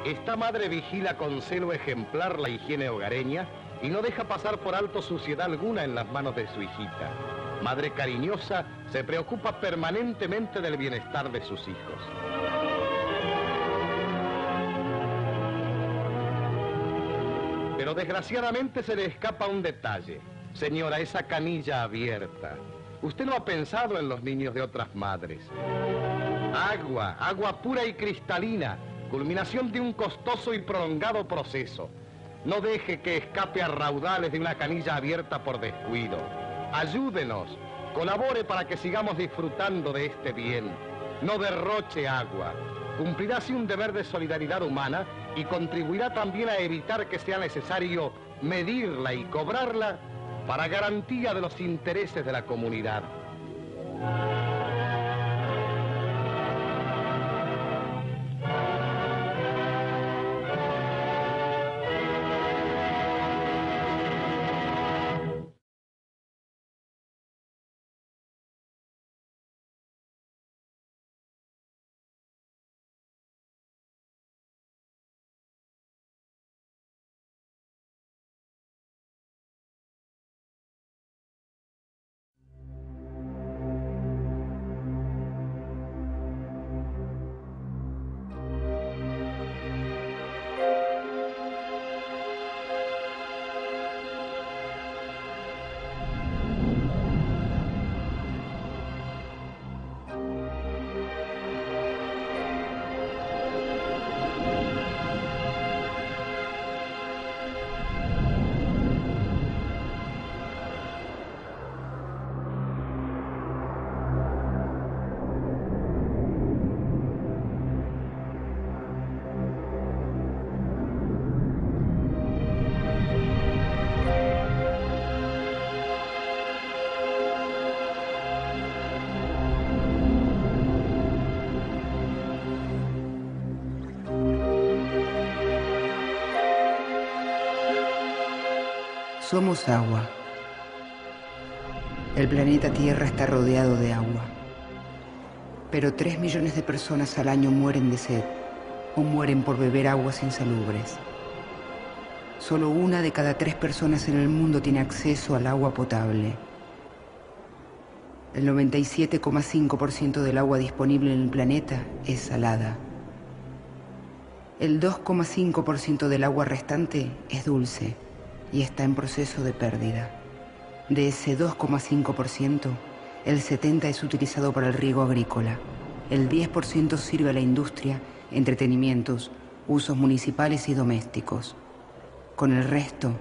Esta madre vigila con celo ejemplar la higiene hogareña y no deja pasar por alto suciedad alguna en las manos de su hijita. Madre cariñosa, se preocupa permanentemente del bienestar de sus hijos. Pero desgraciadamente se le escapa un detalle. Señora, esa canilla abierta. ¿Usted no ha pensado en los niños de otras madres? Agua, agua pura y cristalina, culminación de un costoso y prolongado proceso. No deje que escape a raudales de una canilla abierta por descuido. Ayúdenos, colabore para que sigamos disfrutando de este bien. No derroche agua. Cumplirá así un deber de solidaridad humana y contribuirá también a evitar que sea necesario medirla y cobrarla para garantía de los intereses de la comunidad. Somos agua. El planeta Tierra está rodeado de agua. Pero 3 millones de personas al año mueren de sed o mueren por beber aguas insalubres. Solo 1 de cada 3 personas en el mundo tiene acceso al agua potable. El 97,5% del agua disponible en el planeta es salada. El 2,5% del agua restante es dulce y está en proceso de pérdida. De ese 2,5%, el 70% es utilizado para el riego agrícola, el 10% sirve a la industria, entretenimientos, usos municipales y domésticos. Con el resto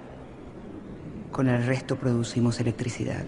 producimos electricidad.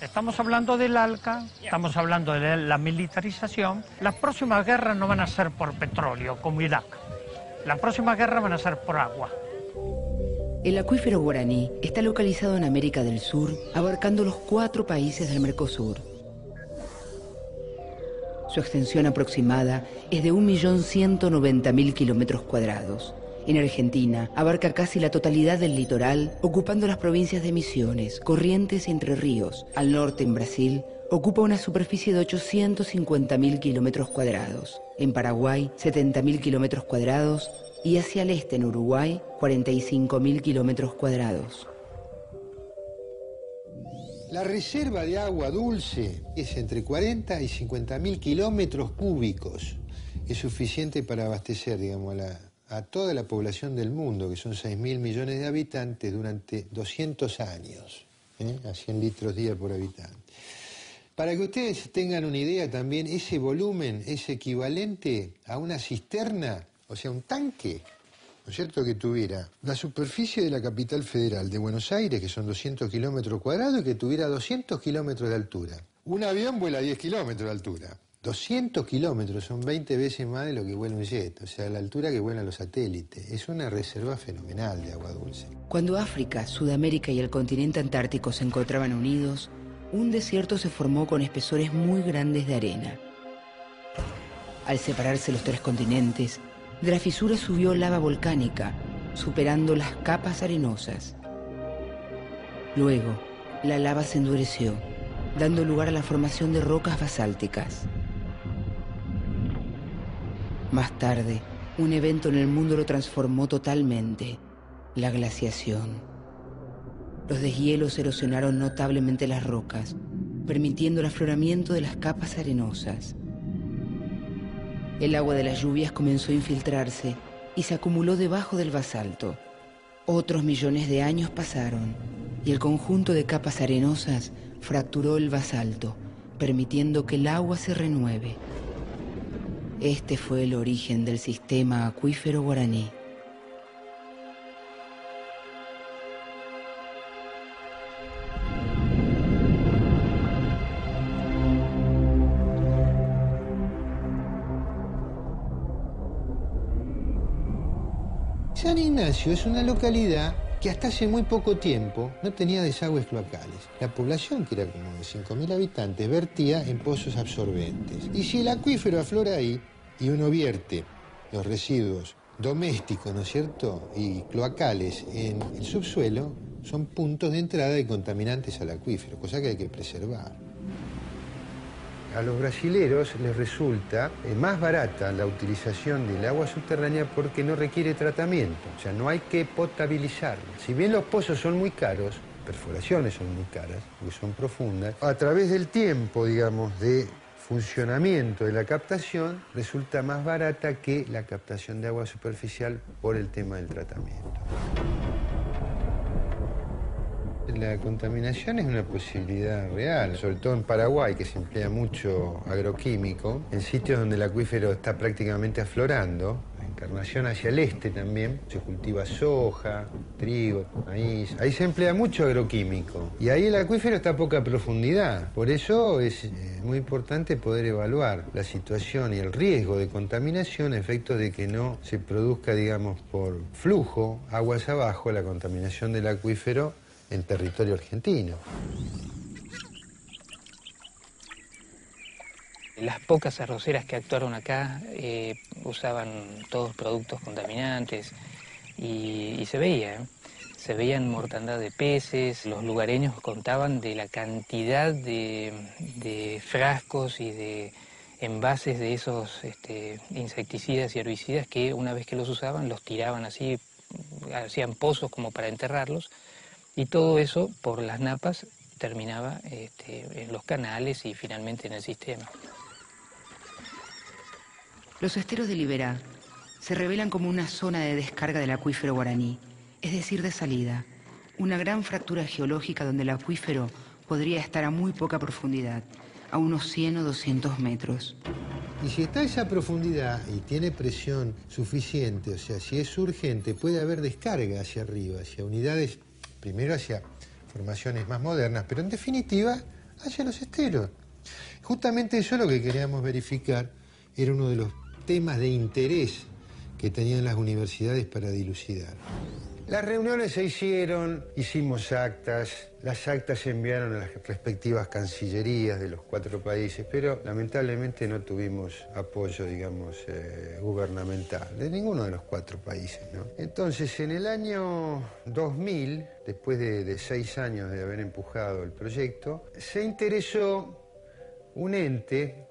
Estamos hablando del ALCA, estamos hablando de la militarización. Las próximas guerras no van a ser por petróleo, como Irak. Las próximas guerras van a ser por agua. El acuífero guaraní está localizado en América del Sur, abarcando los 4 países del Mercosur. Su extensión aproximada es de 1.190.000 kilómetros cuadrados. En Argentina, abarca casi la totalidad del litoral, ocupando las provincias de Misiones, Corrientes y Entre Ríos. Al norte, en Brasil, ocupa una superficie de 850.000 kilómetros cuadrados. En Paraguay, 70.000 kilómetros cuadrados. Y hacia el este, en Uruguay, 45.000 kilómetros cuadrados. La reserva de agua dulce es entre 40 y 50.000 kilómetros cúbicos. Es suficiente para abastecer, digamos, a toda la población del mundo, que son 6.000 millones de habitantes, durante 200 años, a 100 litros día por habitante. Para que ustedes tengan una idea también, ese volumen es equivalente a una cisterna, o sea, un tanque, ¿no es cierto?, que tuviera la superficie de la capital federal de Buenos Aires, que son 200 kilómetros cuadrados, y que tuviera 200 kilómetros de altura. Un avión vuela 10 kilómetros de altura. 200 kilómetros son 20 veces más de lo que vuela un jet, o sea, la altura que vuelan los satélites. Es una reserva fenomenal de agua dulce. Cuando África, Sudamérica y el continente antártico se encontraban unidos, un desierto se formó con espesores muy grandes de arena. Al separarse los tres continentes, de la fisura subió lava volcánica, superando las capas arenosas. Luego, la lava se endureció, dando lugar a la formación de rocas basálticas. Más tarde, un evento en el mundo lo transformó totalmente: la glaciación. Los deshielos erosionaron notablemente las rocas, permitiendo el afloramiento de las capas arenosas. El agua de las lluvias comenzó a infiltrarse y se acumuló debajo del basalto. Otros millones de años pasaron y el conjunto de capas arenosas fracturó el basalto, permitiendo que el agua se renueve. Este fue el origen del sistema acuífero guaraní. San Ignacio es una localidad que hasta hace muy poco tiempo no tenía desagües cloacales. La población, que era como de 5.000 habitantes, vertía en pozos absorbentes. Y si el acuífero aflora ahí y uno vierte los residuos domésticos, ¿no es cierto?, y cloacales en el subsuelo, son puntos de entrada de contaminantes al acuífero, cosa que hay que preservar. A los brasileros les resulta más barata la utilización del agua subterránea porque no requiere tratamiento, o sea, no hay que potabilizarla. Si bien los pozos son muy caros, perforaciones son muy caras, porque son profundas, a través del tiempo, digamos, de funcionamiento de la captación, resulta más barata que la captación de agua superficial por el tema del tratamiento. La contaminación es una posibilidad real, sobre todo en Paraguay, que se emplea mucho agroquímico, en sitios donde el acuífero está prácticamente aflorando. Encarnación hacia el este también, se cultiva soja, trigo, maíz. Ahí se emplea mucho agroquímico y ahí el acuífero está a poca profundidad. Por eso es muy importante poder evaluar la situación y el riesgo de contaminación a efectos de que no se produzca, digamos, por flujo, aguas abajo, la contaminación del acuífero en territorio argentino. Las pocas arroceras que actuaron acá usaban todos productos contaminantes y se veía, se veían mortandad de peces. Los lugareños contaban de la cantidad de frascos y de envases de esos insecticidas y herbicidas que una vez que los usaban los tiraban así, hacían pozos como para enterrarlos, y todo eso por las napas terminaba en los canales y finalmente en el sistema. Los esteros de Liberá se revelan como una zona de descarga del acuífero guaraní, es decir, de salida, una gran fractura geológica donde el acuífero podría estar a muy poca profundidad, a unos 100 o 200 metros. Y si está a esa profundidad y tiene presión suficiente, o sea, si es urgente, puede haber descarga hacia arriba, hacia unidades, primero hacia formaciones más modernas, pero en definitiva hacia los esteros. Justamente eso es lo que queríamos verificar, era uno de los temas de interés que tenían las universidades para dilucidar. Las reuniones se hicieron, hicimos actas, las actas se enviaron a las respectivas cancillerías de los 4 países, pero lamentablemente no tuvimos apoyo, digamos, gubernamental de ninguno de los 4 países, ¿no? Entonces, en el año 2000, después de 6 años de haber empujado el proyecto, se interesó un ente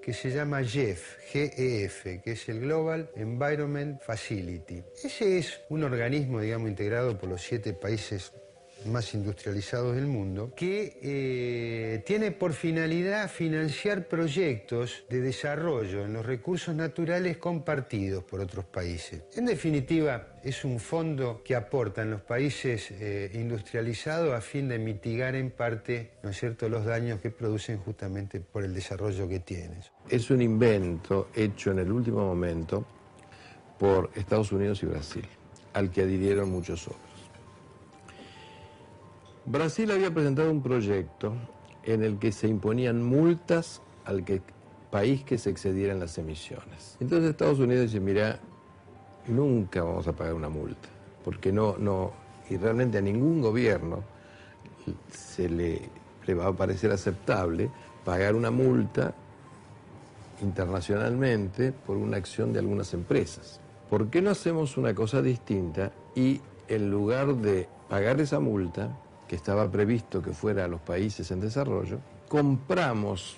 que se llama GEF, G-E-F, que es el Global Environment Facility. Ese es un organismo, digamos, integrado por los 7 países más industrializados del mundo, que tiene por finalidad financiar proyectos de desarrollo en los recursos naturales compartidos por otros países. En definitiva, es un fondo que aportan los países industrializados a fin de mitigar en parte, ¿no es cierto?, los daños que producen justamente por el desarrollo que tienen. Es un invento hecho en el último momento por Estados Unidos y Brasil, al que adhirieron muchos otros. Brasil había presentado un proyecto en el que se imponían multas al país que se excediera en las emisiones. Entonces Estados Unidos dice, mira, nunca vamos a pagar una multa, porque y realmente a ningún gobierno le va a parecer aceptable pagar una multa internacionalmente por una acción de algunas empresas. ¿Por qué no hacemos una cosa distinta y en lugar de pagar esa multa, que estaba previsto que fuera a los países en desarrollo, compramos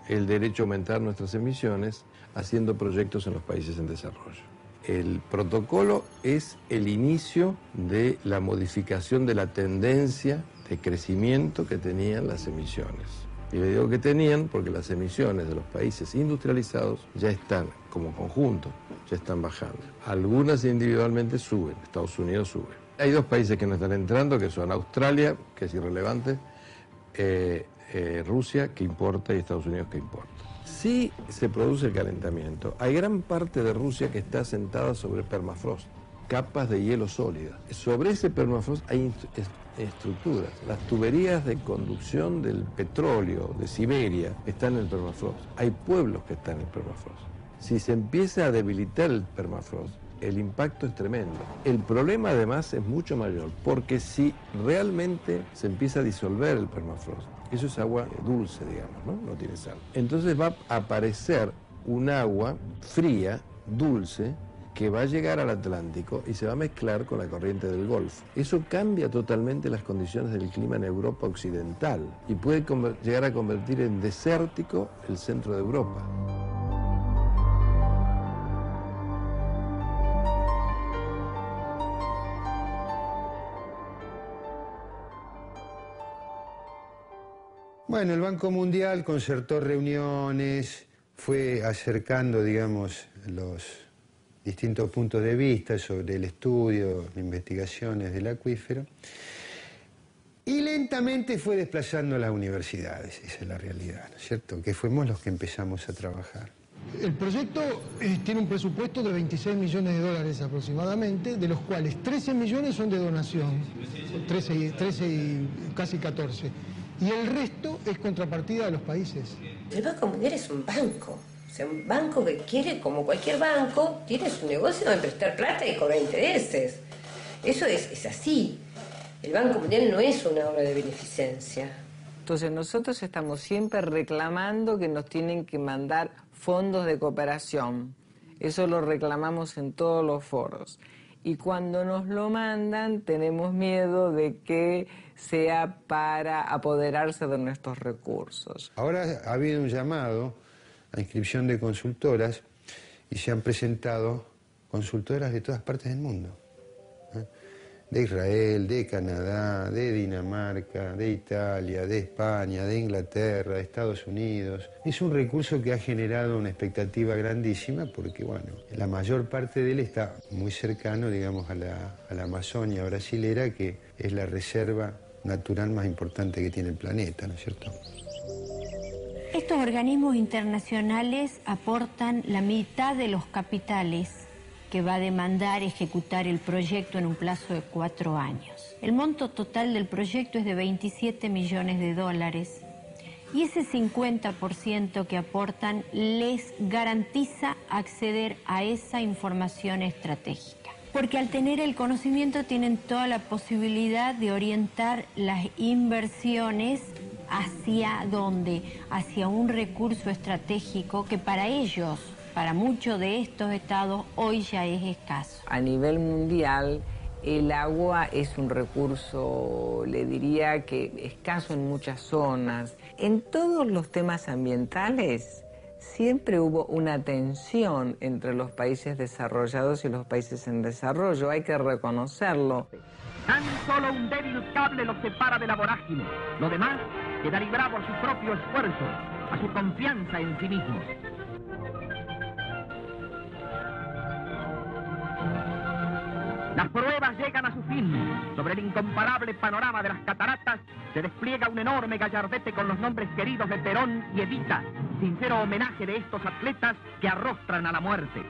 el derecho a aumentar nuestras emisiones haciendo proyectos en los países en desarrollo? El protocolo es el inicio de la modificación de la tendencia de crecimiento que tenían las emisiones. Y le digo que tenían porque las emisiones de los países industrializados ya están, como conjunto, ya están bajando. Algunas individualmente suben, Estados Unidos sube. Hay dos países que no están entrando, que son Australia, que es irrelevante, Rusia, que importa, y Estados Unidos, que importa. Sí se produce el calentamiento. Hay gran parte de Rusia que está asentada sobre permafrost, capas de hielo sólida. Sobre ese permafrost hay estructuras. Las tuberías de conducción del petróleo de Siberia están en el permafrost. Hay pueblos que están en el permafrost. Si se empieza a debilitar el permafrost, el impacto es tremendo. El problema además es mucho mayor, porque si realmente se empieza a disolver el permafrost, eso es agua dulce, digamos, ¿no? No tiene sal. Entonces va a aparecer un agua fría, dulce, que va a llegar al Atlántico y se va a mezclar con la corriente del Golfo. Eso cambia totalmente las condiciones del clima en Europa occidental y puede llegar a convertir en desértico el centro de Europa. Bueno, el Banco Mundial concertó reuniones, fue acercando, digamos, los distintos puntos de vista sobre el estudio, investigaciones del acuífero, y lentamente fue desplazando a las universidades, esa es la realidad, ¿no es cierto?, que fuimos los que empezamos a trabajar. El proyecto tiene un presupuesto de 26 millones de dólares aproximadamente, de los cuales 13 millones son de donación, 13 y casi 14. Y el resto es contrapartida de los países. El Banco Mundial es un banco. O sea, un banco que quiere, como cualquier banco, tiene su negocio de prestar plata y cobrar intereses. Eso es así. El Banco Mundial no es una obra de beneficencia. Entonces nosotros estamos siempre reclamando que nos tienen que mandar fondos de cooperación. Eso lo reclamamos en todos los foros. Y cuando nos lo mandan tenemos miedo de que sea para apoderarse de nuestros recursos. Ahora ha habido un llamado a inscripción de consultoras y se han presentado consultoras de todas partes del mundo. De Israel, de Canadá, de Dinamarca, de Italia, de España, de Inglaterra, de Estados Unidos. Es un recurso que ha generado una expectativa grandísima porque, bueno, la mayor parte de él está muy cercano, digamos, a la Amazonia brasilera, que es la reserva natural más importante que tiene el planeta, ¿no es cierto? Estos organismos internacionales aportan la mitad de los capitales que va a demandar ejecutar el proyecto en un plazo de 4 años. El monto total del proyecto es de 27 millones de dólares y ese 50% que aportan les garantiza acceder a esa información estratégica. Porque al tener el conocimiento tienen toda la posibilidad de orientar las inversiones hacia dónde, hacia un recurso estratégico que para ellos, para muchos de estos estados, hoy ya es escaso. A nivel mundial, el agua es un recurso, le diría que escaso en muchas zonas. En todos los temas ambientales siempre hubo una tensión entre los países desarrollados y los países en desarrollo, hay que reconocerlo. Tan solo un débil cable los separa de la vorágine. Lo demás queda librado a su propio esfuerzo, a su confianza en sí mismos. Las pruebas llegan a su fin. Sobre el incomparable panorama de las cataratas se despliega un enorme gallardete con los nombres queridos de Perón y Evita, sincero homenaje de estos atletas que arrostran a la muerte.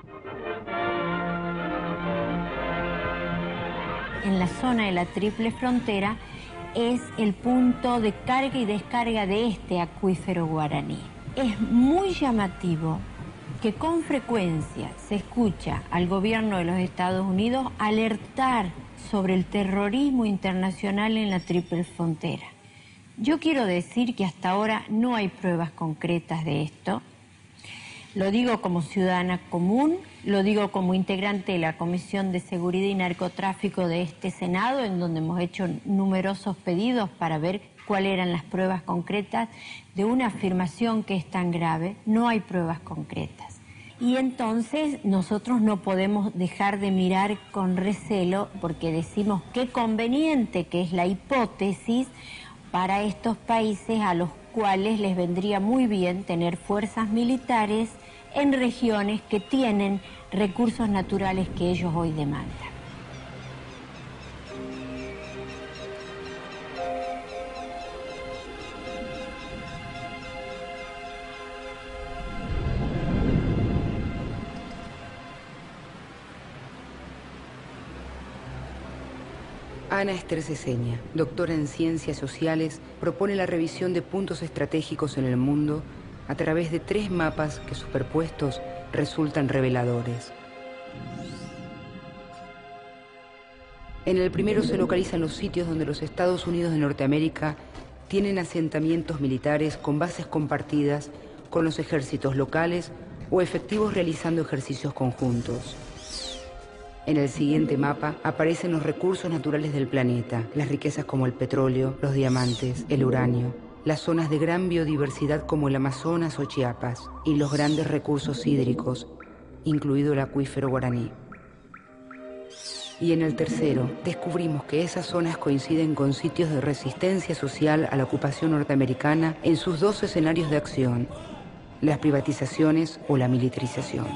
En la zona de la Triple Frontera es el punto de carga y descarga de este acuífero guaraní. Es muy llamativo que con frecuencia se escucha al gobierno de los Estados Unidos alertar sobre el terrorismo internacional en la Triple Frontera. Yo quiero decir que hasta ahora no hay pruebas concretas de esto. Lo digo como ciudadana común, lo digo como integrante de la Comisión de Seguridad y Narcotráfico de este Senado, en donde hemos hecho numerosos pedidos para ver cuáles eran las pruebas concretas de una afirmación que es tan grave. No hay pruebas concretas. Y entonces nosotros no podemos dejar de mirar con recelo, porque decimos qué conveniente que es la hipótesis para estos países a los cuales les vendría muy bien tener fuerzas militares en regiones que tienen recursos naturales que ellos hoy demandan. Ana Esther Ceseña, doctora en Ciencias Sociales, propone la revisión de puntos estratégicos en el mundo a través de 3 mapas que superpuestos resultan reveladores. En el primero se localizan los sitios donde los Estados Unidos de Norteamérica tienen asentamientos militares con bases compartidas con los ejércitos locales o efectivos realizando ejercicios conjuntos. En el siguiente mapa aparecen los recursos naturales del planeta, las riquezas como el petróleo, los diamantes, el uranio, las zonas de gran biodiversidad como el Amazonas o Chiapas y los grandes recursos hídricos, incluido el acuífero guaraní. Y en el tercero descubrimos que esas zonas coinciden con sitios de resistencia social a la ocupación norteamericana en sus 2 escenarios de acción, las privatizaciones o la militarización.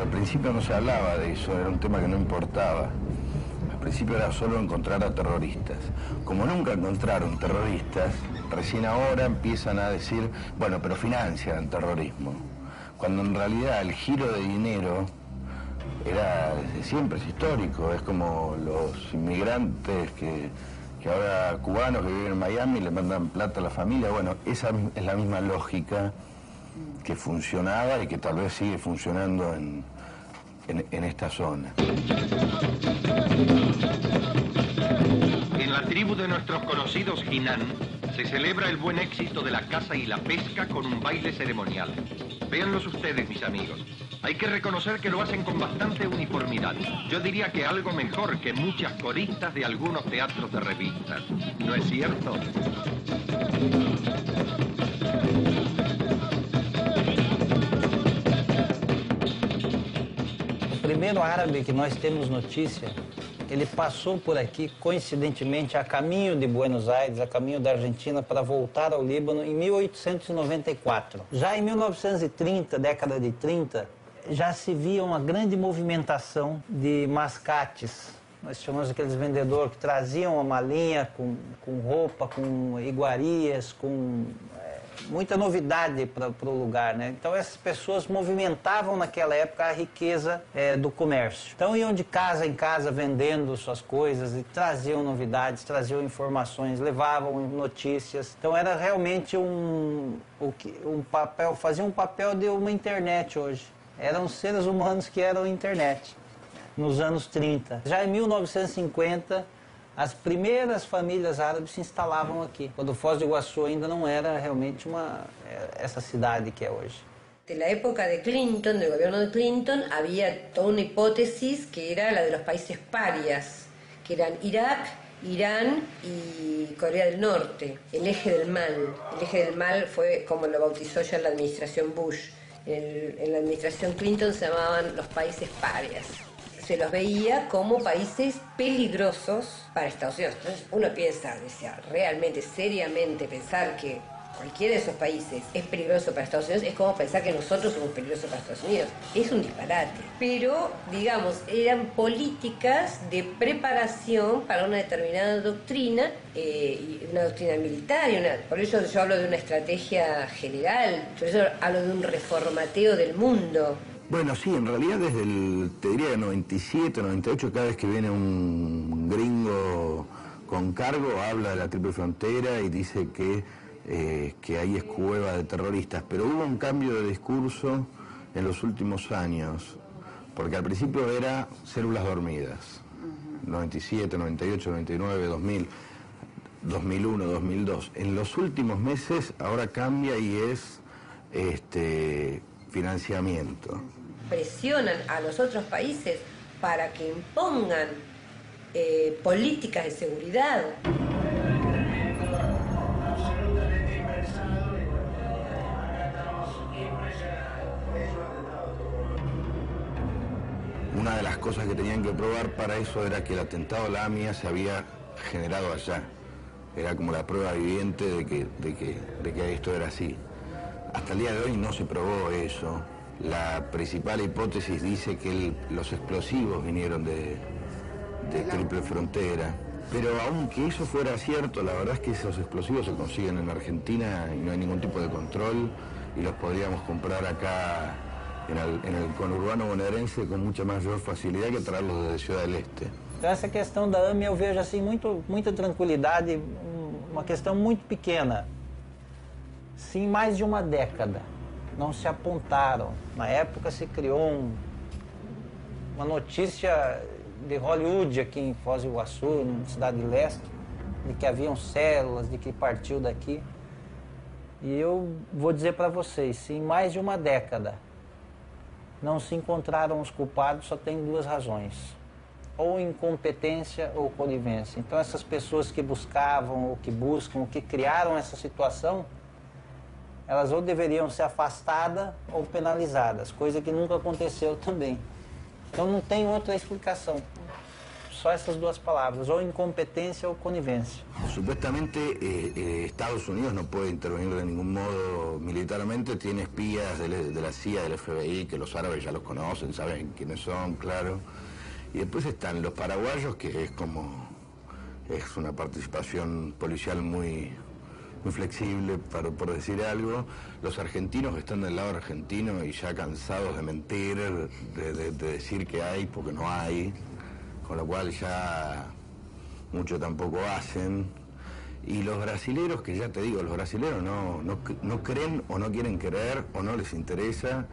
Al principio no se hablaba de eso, era un tema que no importaba. Al principio era solo encontrar a terroristas. Como nunca encontraron terroristas, recién ahora empiezan a decir, bueno, pero financian terrorismo. Cuando en realidad el giro de dinero era desde siempre, es histórico. Es como los inmigrantes que ahora cubanos que viven en Miami le mandan plata a la familia. Bueno, esa es la misma lógica que funcionaba y que tal vez sigue funcionando en esta zona. En la tribu de nuestros conocidos Jinan se celebra el buen éxito de la caza y la pesca con un baile ceremonial. Véanlos ustedes, mis amigos. Hay que reconocer que lo hacen con bastante uniformidad. Yo diría que algo mejor que muchas coristas de algunos teatros de revistas. ¿No es cierto? O primeiro árabe que nós temos notícia, ele passou por aqui, coincidentemente, a caminho de Buenos Aires, a caminho da Argentina, para voltar ao Líbano em 1894. Já em 1930, década de 30, já se via uma grande movimentação de mascates. Nós chamamos aqueles vendedores que traziam uma malinha com roupa, com iguarias, com muita novidade para o lugar, né? Então essas pessoas movimentavam naquela época a riqueza do comércio. Então iam de casa em casa vendendo suas coisas e traziam novidades, traziam informações, levavam notícias. Então era realmente um papel, fazia um papel de uma internet hoje. Eram seres humanos que eram internet, nos anos 30. Já em 1950, as primeiras famílias árabes se instalavam aqui, quando Foz do Iguaçu ainda não era realmente essa cidade que é hoje. De la época de Clinton, del gobierno de Clinton, había toda una hipótesis que era la de los países parias, que eran Irak, Irán y Corea del Norte, el eje del mal. El eje del mal fue como lo bautizó ya la administración Bush. En la administración Clinton se llamaban los países parias. Se los veía como países peligrosos para Estados Unidos. Entonces uno piensa, realmente, seriamente pensar que cualquiera de esos países es peligroso para Estados Unidos, es como pensar que nosotros somos peligrosos para Estados Unidos. Es un disparate. Pero, digamos, eran políticas de preparación para una determinada doctrina, una doctrina militar, por eso yo hablo de una estrategia general, por eso hablo de un reformateo del mundo. Bueno, sí, en realidad desde te diría, 97, 98, cada vez que viene un gringo con cargo, habla de la Triple Frontera y dice que ahí es cueva de terroristas, pero hubo un cambio de discurso en los últimos años, porque al principio era células dormidas, 97, 98, 99, 2000, 2001, 2002. En los últimos meses ahora cambia y es financiamiento. Presionan a los otros países para que impongan políticas de seguridad. Una de las cosas que tenían que probar para eso era que el atentado a la AMIA se había generado allá. Era como la prueba viviente de que esto era así. Hasta el día de hoy no se probó eso. La principal hipótesis dice que los explosivos vinieron de Triple Frontera. Pero aunque eso fuera cierto, la verdad es que esos explosivos se consiguen en Argentina y no hay ningún tipo de control y los podríamos comprar acá en el conurbano bonaerense com muita maior facilidade que traê-los da Ciudad del Este. Então essa questão da AMIA eu vejo assim muita tranquilidade, uma questão muito pequena. Se em mais de uma década não se apontaram, na época se criou uma notícia de Hollywood aqui em Foz do Iguaçu, na Cidade de Leste, de que haviam células, de que partiu daqui. E eu vou dizer para vocês, se em mais de uma década não se encontraram os culpados, só tem duas razões: ou incompetência ou conivência. Então essas pessoas que buscavam, ou que buscam, ou que criaram essa situação, elas ou deveriam ser afastadas ou penalizadas, coisa que nunca aconteceu também. Então não tem outra explicação. Só essas duas palavras, ou incompetência ou conivência. Supuestamente Estados Unidos no puede intervenir de ningún modo militarmente, tiene espías de la CIA, del FBI, que los árabes ya los conocen, saben quiénes son, claro. Y después están los paraguayos, que es una participación policial muy flexible, por decir algo. Los argentinos que están del lado argentino y ya cansados de mentir, de decir que hay porque no hay. Con lo cual ya mucho tampoco hacen. Y los brasileros, que ya te digo, los brasileros no creen o no quieren creer o no les interesa,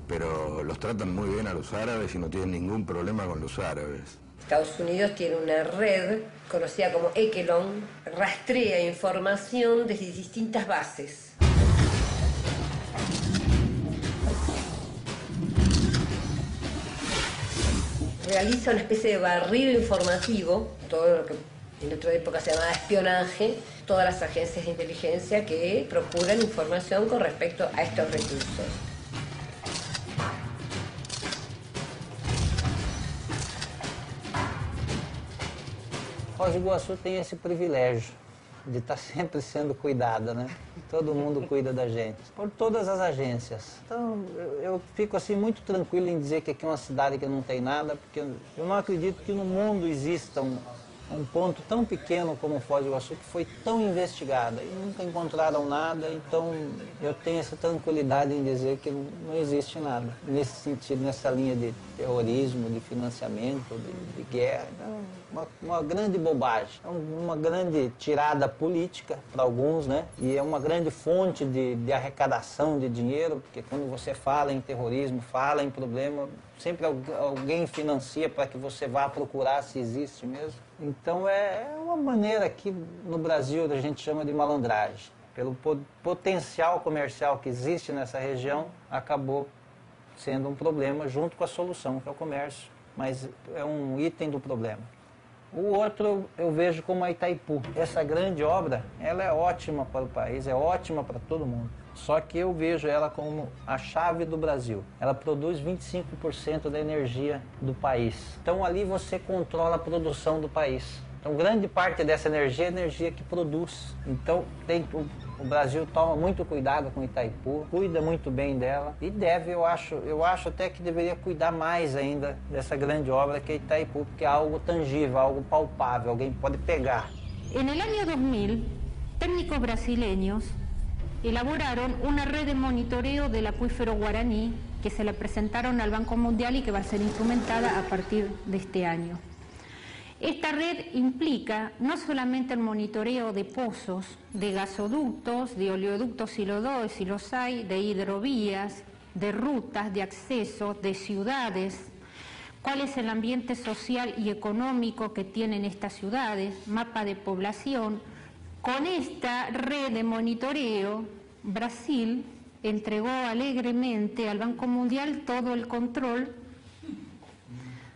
pero los tratan muy bien a los árabes y no tienen ningún problema con los árabes. Estados Unidos tiene una red conocida como Echelon, rastrea información desde distintas bases. Realiza una especie de barrido informativo, todo lo que en otra época se llamaba espionaje, todas las agencias de inteligencia que procuran información con respecto a estos recursos. Foz do Iguaçu tem esse privilégio de estar sempre sendo cuidada, né? Todo mundo cuida da gente, por todas as agências. Então, eu fico assim muito tranquilo em dizer que aqui é uma cidade que não tem nada, porque eu não acredito que no mundo exista um ponto tão pequeno como Foz do Iguaçu, que foi tão investigada e nunca encontraram nada, então eu tenho essa tranquilidade em dizer que não existe nada. Nesse sentido, nessa linha de terrorismo, de financiamento, de guerra, uma grande bobagem, uma grande tirada política para alguns, né? E é uma grande fonte de arrecadação de dinheiro, porque quando você fala em terrorismo, fala em problema, sempre alguém financia para que você vá procurar se existe mesmo. Então é uma maneira que no Brasil a gente chama de malandragem. Pelo potencial comercial que existe nessa região, acabou sendo um problema junto com a solução, que é o comércio, mas é um item do problema. O outro eu vejo como a Itaipu. Essa grande obra, ela é ótima para o país, é ótima para todo mundo. Só que eu vejo ela como a chave do Brasil. Ela produz 25% da energia do país. Então ali você controla a produção do país. Então grande parte dessa energia é energia que produz. Então o Brasil toma muito cuidado com Itaipu, cuida muito bem dela e deve, eu acho até que deveria cuidar mais ainda dessa grande obra que é Itaipu, porque é algo tangível, algo palpável, alguém pode pegar. En el año 2000, técnicos brasileños elaboraron una red de monitoreo del acuífero Guaraní que se la presentaron al Banco Mundial y que va a ser instrumentada a partir de este año. Esta red implica no solamente el monitoreo de pozos, de gasoductos, de oleoductos si los hay, de hidrovías, de rutas, de accesos, de ciudades, cuál es el ambiente social y económico que tienen estas ciudades, mapa de población. Con esta red de monitoreo, Brasil entregó alegremente al Banco Mundial todo el control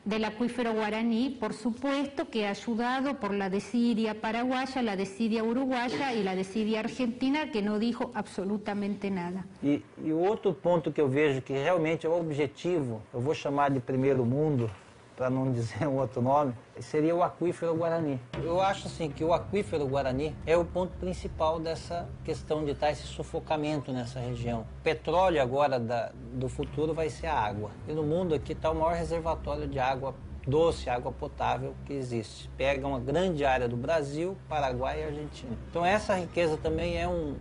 del acuífero Guaraní, por supuesto que ayudado por la desidia paraguaya, la desidia uruguaya y la desidia argentina, que no dijo absolutamente nada. E o outro ponto que eu vejo que realmente é o objetivo, eu vou chamar de primeiro mundo, para não dizer um outro nome, seria o aquífero Guarani. Eu acho assim que o aquífero Guarani é o ponto principal dessa questão de estar esse sufocamento nessa região. O petróleo agora do futuro vai ser a água. E no mundo aqui está o maior reservatório de água doce, água potável que existe. Pega uma grande área do Brasil, Paraguai e Argentina. Então essa riqueza também é um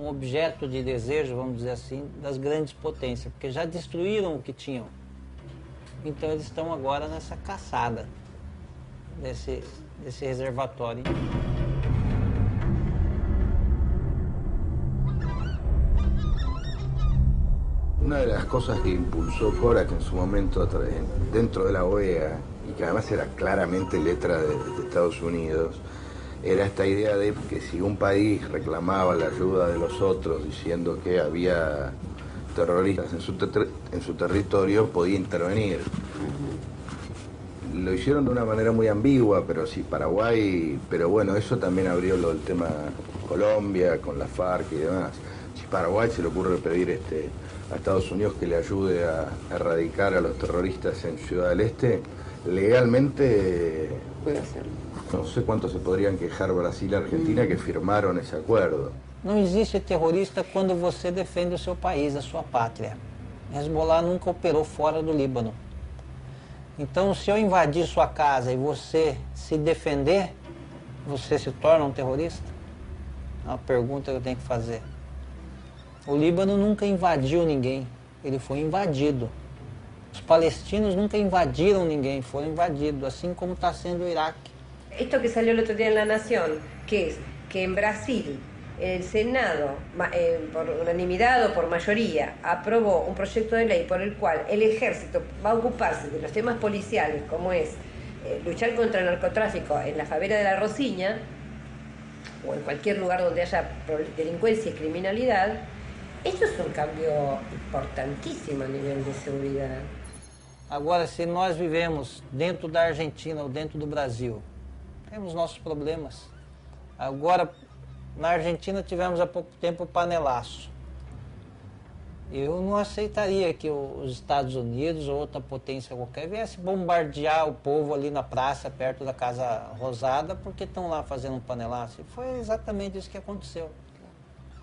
objeto de desejo, vamos dizer assim, das grandes potências, porque já destruíram o que tinham. Então eles estão agora nessa caçada desse reservatório. Una de las cosas que impulsó Korak en su momento dentro de la OEA, y que además era claramente letra de Estados Unidos, era esta idea de que si un país reclamaba la ayuda de los otros diciendo que había terroristas en su territorio, podía intervenir. Lo hicieron de una manera muy ambigua, pero sí, Paraguay, pero bueno, eso también abrió lo del tema Colombia, con la FARC y demás. Si Paraguay se le ocurre pedir a Estados Unidos que le ayude a erradicar a los terroristas en Ciudad del Este, legalmente puede hacerlo. No sé cuánto se podrían quejar Brasil y Argentina que firmaron ese acuerdo. Não existe terrorista quando você defende o seu país, a sua pátria. Hezbollah nunca operou fora do Líbano. Então, se eu invadir sua casa e você se defender, você se torna um terrorista? É uma pergunta que eu tenho que fazer. O Líbano nunca invadiu ninguém, ele foi invadido. Os palestinos nunca invadiram ninguém, foram invadidos, assim como está sendo o Iraque. Esto que salió el otro día en La Nación, que es que en Brasil el Senado, por unanimidad o por mayoría, aprobó un proyecto de ley por el cual el ejército va a ocuparse de los temas policiales, como es luchar contra el narcotráfico en la favela de La Rosiña, o en cualquier lugar donde haya delincuencia y criminalidad. Esto es un cambio importantísimo a nivel de seguridad. Agora, se nós vivemos dentro da Argentina ou dentro do Brasil, temos nossos problemas. Agora, na Argentina tivemos há pouco tempo o panelaço. Eu não aceitaria que os Estados Unidos ou outra potência qualquer viesse bombardear o povo ali na praça, perto da Casa Rosada, porque estão lá fazendo um panelaço. E foi exatamente isso que aconteceu,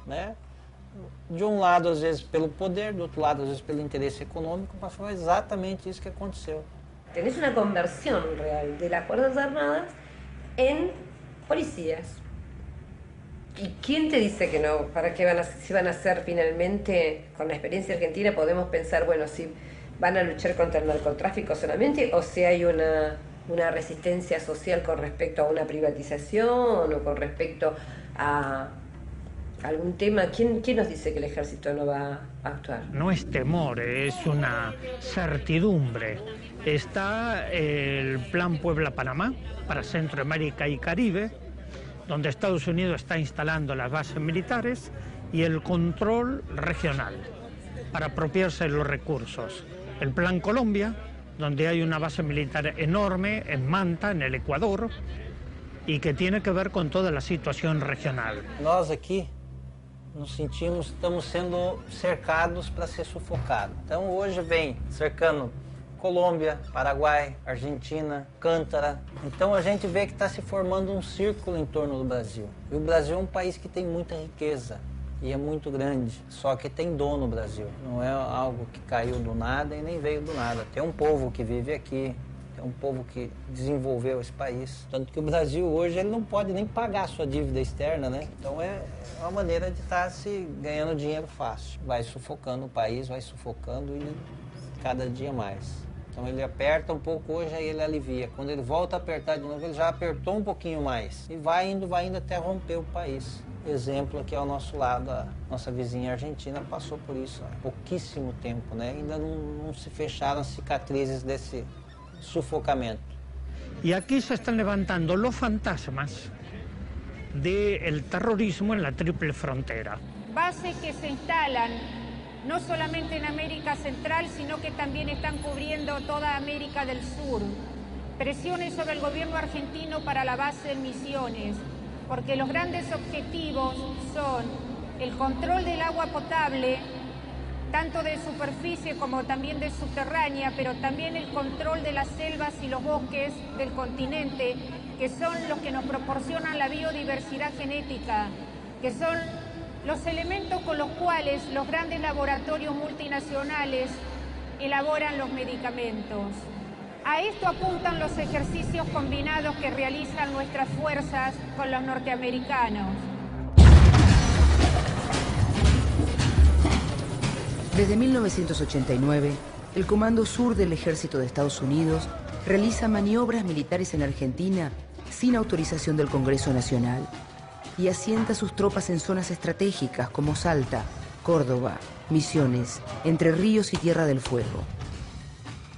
né? De um lado, às vezes, pelo poder, do outro lado, às vezes, pelo interesse econômico, mas foi exatamente isso que aconteceu. Tenés una conversión real de las Fuerzas Armadas en policías. ¿Y quién te dice que no? ¿Para qué si van a hacer finalmente, con la experiencia argentina, podemos pensar, bueno, si van a luchar contra el narcotráfico solamente o si hay una resistencia social con respecto a una privatización o con respecto a algún tema? ¿Quién nos dice que el ejército no va a actuar? No es temor, es una certidumbre. Está el Plan Puebla-Panamá para Centroamérica y Caribe, donde Estados Unidos está instalando las bases militares y el control regional para apropiarse de los recursos. El Plan Colombia, donde hay una base militar enorme en Manta, en el Ecuador, y que tiene que ver con toda la situación regional. Nós aqui nos sentimos, estamos sendo cercados para ser sufocados. Então hoje vem cercando Colômbia, Paraguai, Argentina, Cântara. Então a gente vê que está se formando um círculo em torno do Brasil. E o Brasil é um país que tem muita riqueza e é muito grande, só que tem dono o Brasil. Não é algo que caiu do nada e nem veio do nada. Tem um povo que vive aqui, tem um povo que desenvolveu esse país. Tanto que o Brasil hoje ele não pode nem pagar a sua dívida externa, né? Então é uma maneira de estar se ganhando dinheiro fácil. Vai sufocando o país, vai sufocando e cada dia mais. Então ele aperta um pouco hoje, aí ele alivia. Quando ele volta a apertar de novo, ele já apertou um pouquinho mais. E vai indo até romper o país. Exemplo aqui ao nosso lado, a nossa vizinha Argentina passou por isso há pouquíssimo tempo, né? Ainda não se fecharam as cicatrizes desse sufocamiento. Y aquí se están levantando los fantasmas del terrorismo en la triple frontera. Bases que se instalan no solamente en América Central, sino que también están cubriendo toda América del Sur. Presiones sobre el gobierno argentino para la base en Misiones, porque los grandes objetivos son el control del agua potable, tanto de superficie como también de subterránea, pero también el control de las selvas y los bosques del continente, que son los que nos proporcionan la biodiversidad genética, que son los elementos con los cuales los grandes laboratorios multinacionales elaboran los medicamentos. A esto apuntan los ejercicios combinados que realizan nuestras fuerzas con los norteamericanos. Desde 1989, el Comando Sur del Ejército de Estados Unidos realiza maniobras militares en Argentina sin autorización del Congreso Nacional y asienta sus tropas en zonas estratégicas como Salta, Córdoba, Misiones, Entre Ríos y Tierra del Fuego.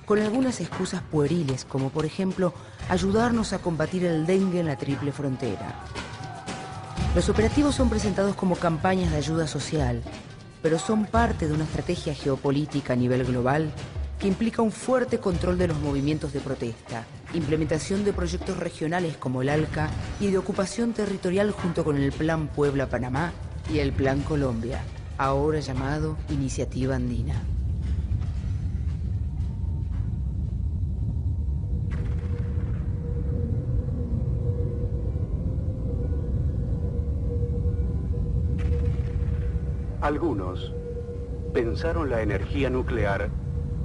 Con algunas excusas pueriles, como por ejemplo ayudarnos a combatir el dengue en la triple frontera. Los operativos son presentados como campañas de ayuda social, pero son parte de una estrategia geopolítica a nivel global que implica un fuerte control de los movimientos de protesta, implementación de proyectos regionales como el ALCA y de ocupación territorial junto con el Plan Puebla-Panamá y el Plan Colombia, ahora llamado Iniciativa Andina. Algunos pensaron la energía nuclear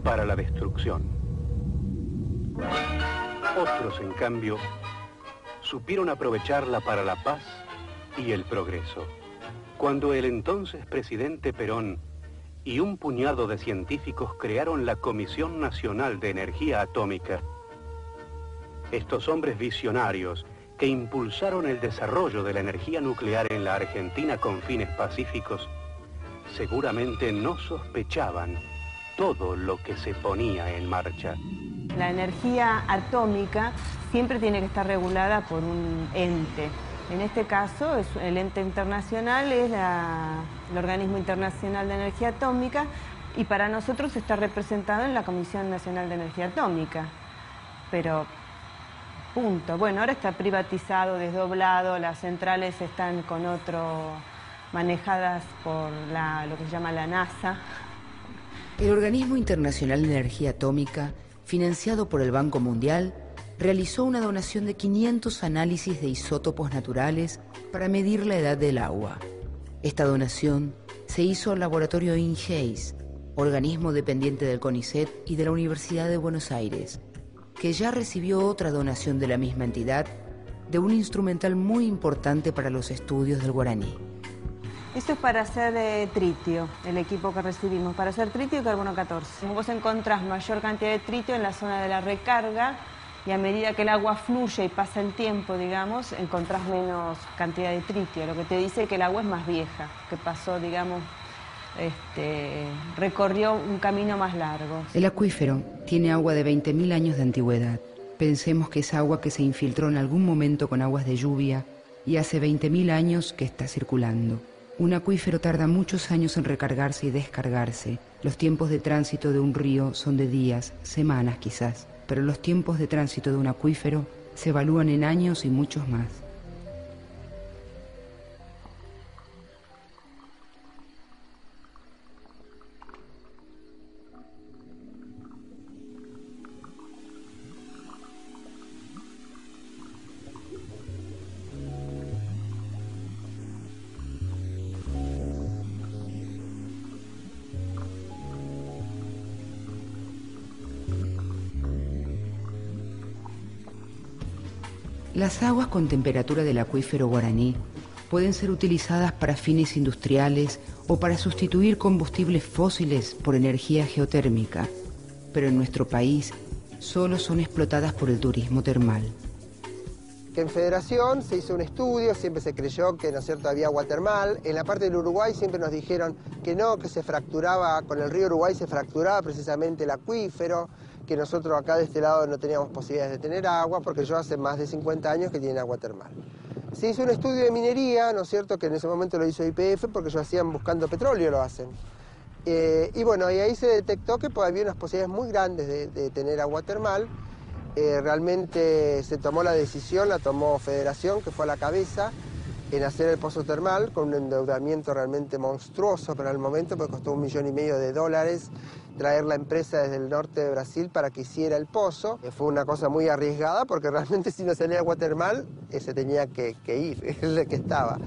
para la destrucción. Otros, en cambio, supieron aprovecharla para la paz y el progreso. Cuando el entonces presidente Perón y un puñado de científicos crearon la Comisión Nacional de Energía Atómica, estos hombres visionarios que impulsaron el desarrollo de la energía nuclear en la Argentina con fines pacíficos, seguramente no sospechaban todo lo que se ponía en marcha. La energía atómica siempre tiene que estar regulada por un ente. En este caso, el ente internacional es el Organismo Internacional de Energía Atómica y para nosotros está representado en la Comisión Nacional de Energía Atómica. Pero, punto. Bueno, ahora está privatizado, desdoblado, las centrales están con otro, manejadas por lo que se llama la NASA. El Organismo Internacional de Energía Atómica, financiado por el Banco Mundial, realizó una donación de 500 análisis de isótopos naturales para medir la edad del agua. Esta donación se hizo al laboratorio INGEIS, organismo dependiente del CONICET y de la Universidad de Buenos Aires, que ya recibió otra donación de la misma entidad de un instrumental muy importante para los estudios del guaraní. Esto es para hacer tritio, el equipo que recibimos, para hacer tritio y carbono 14. Vos encontrás mayor cantidad de tritio en la zona de la recarga y a medida que el agua fluye y pasa el tiempo, digamos, encontrás menos cantidad de tritio, lo que te dice que el agua es más vieja, que pasó, digamos, recorrió un camino más largo. El acuífero tiene agua de 20.000 años de antigüedad. Pensemos que es agua que se infiltró en algún momento con aguas de lluvia y hace 20.000 años que está circulando. Un acuífero tarda muchos años en recargarse y descargarse. Los tiempos de tránsito de un río son de días, semanas quizás, pero los tiempos de tránsito de un acuífero se evalúan en años y muchos más. Las aguas con temperatura del acuífero Guaraní pueden ser utilizadas para fines industriales o para sustituir combustibles fósiles por energía geotérmica, pero en nuestro país solo son explotadas por el turismo termal. En Federación se hizo un estudio, siempre se creyó que, ¿no es cierto?, había agua termal. En la parte del Uruguay siempre nos dijeron que no, que se fracturaba, con el río Uruguay se fracturaba precisamente el acuífero, que nosotros acá de este lado no teníamos posibilidades de tener agua, porque yo hace más de 50 años que tienen agua termal. Se hizo un estudio de minería, ¿no es cierto?, que en ese momento lo hizo YPF, porque ellos hacían buscando petróleo, lo hacen. Y bueno, y ahí se detectó que había unas posibilidades muy grandes de tener agua termal. Realmente se tomó la decisión, la tomó Federación, que fue a la cabeza, en hacer el pozo termal, con un endeudamiento realmente monstruoso para el momento, porque costó $1,5 millones traer la empresa desde el norte de Brasil para que hiciera el pozo. Fue una cosa muy arriesgada, porque realmente si no salía agua termal, se tenía que ir, es el que estaba.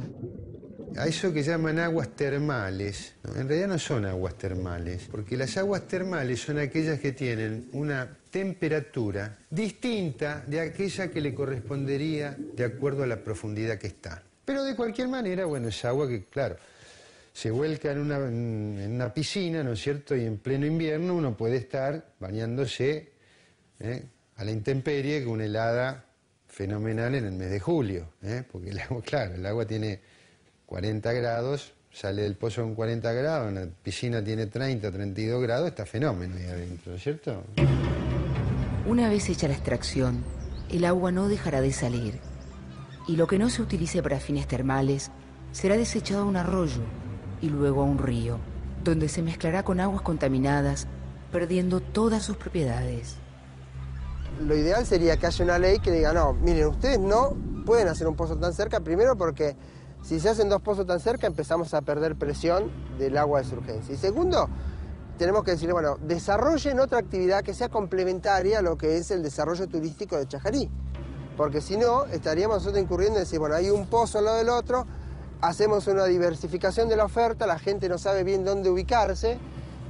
A eso que llaman aguas termales, en realidad no son aguas termales, porque las aguas termales son aquellas que tienen una temperatura distinta de aquella que le correspondería de acuerdo a la profundidad que está. Pero de cualquier manera, bueno, es agua que, claro, se vuelca en una piscina, ¿no es cierto? Y en pleno invierno uno puede estar bañándose a la intemperie con una helada fenomenal en el mes de julio, porque el agua, claro, el agua tiene 40 grados, sale del pozo con 40 grados, la piscina tiene 30, 32 grados, está fenómeno ahí adentro, ¿no es cierto? Una vez hecha la extracción, el agua no dejará de salir, y lo que no se utilice para fines termales será desechado a un arroyo y luego a un río, donde se mezclará con aguas contaminadas, perdiendo todas sus propiedades. Lo ideal sería que haya una ley que diga, no, miren, ustedes no pueden hacer un pozo tan cerca, primero porque si se hacen 2 pozos tan cerca empezamos a perder presión del agua de surgencia. Y segundo, tenemos que decirle, bueno, desarrollen otra actividad que sea complementaria a lo que es el desarrollo turístico de Chajarí. Porque si no, estaríamos nosotros incurriendo en decir, bueno, hay un pozo al lado del otro, hacemos una diversificación de la oferta, la gente no sabe bien dónde ubicarse,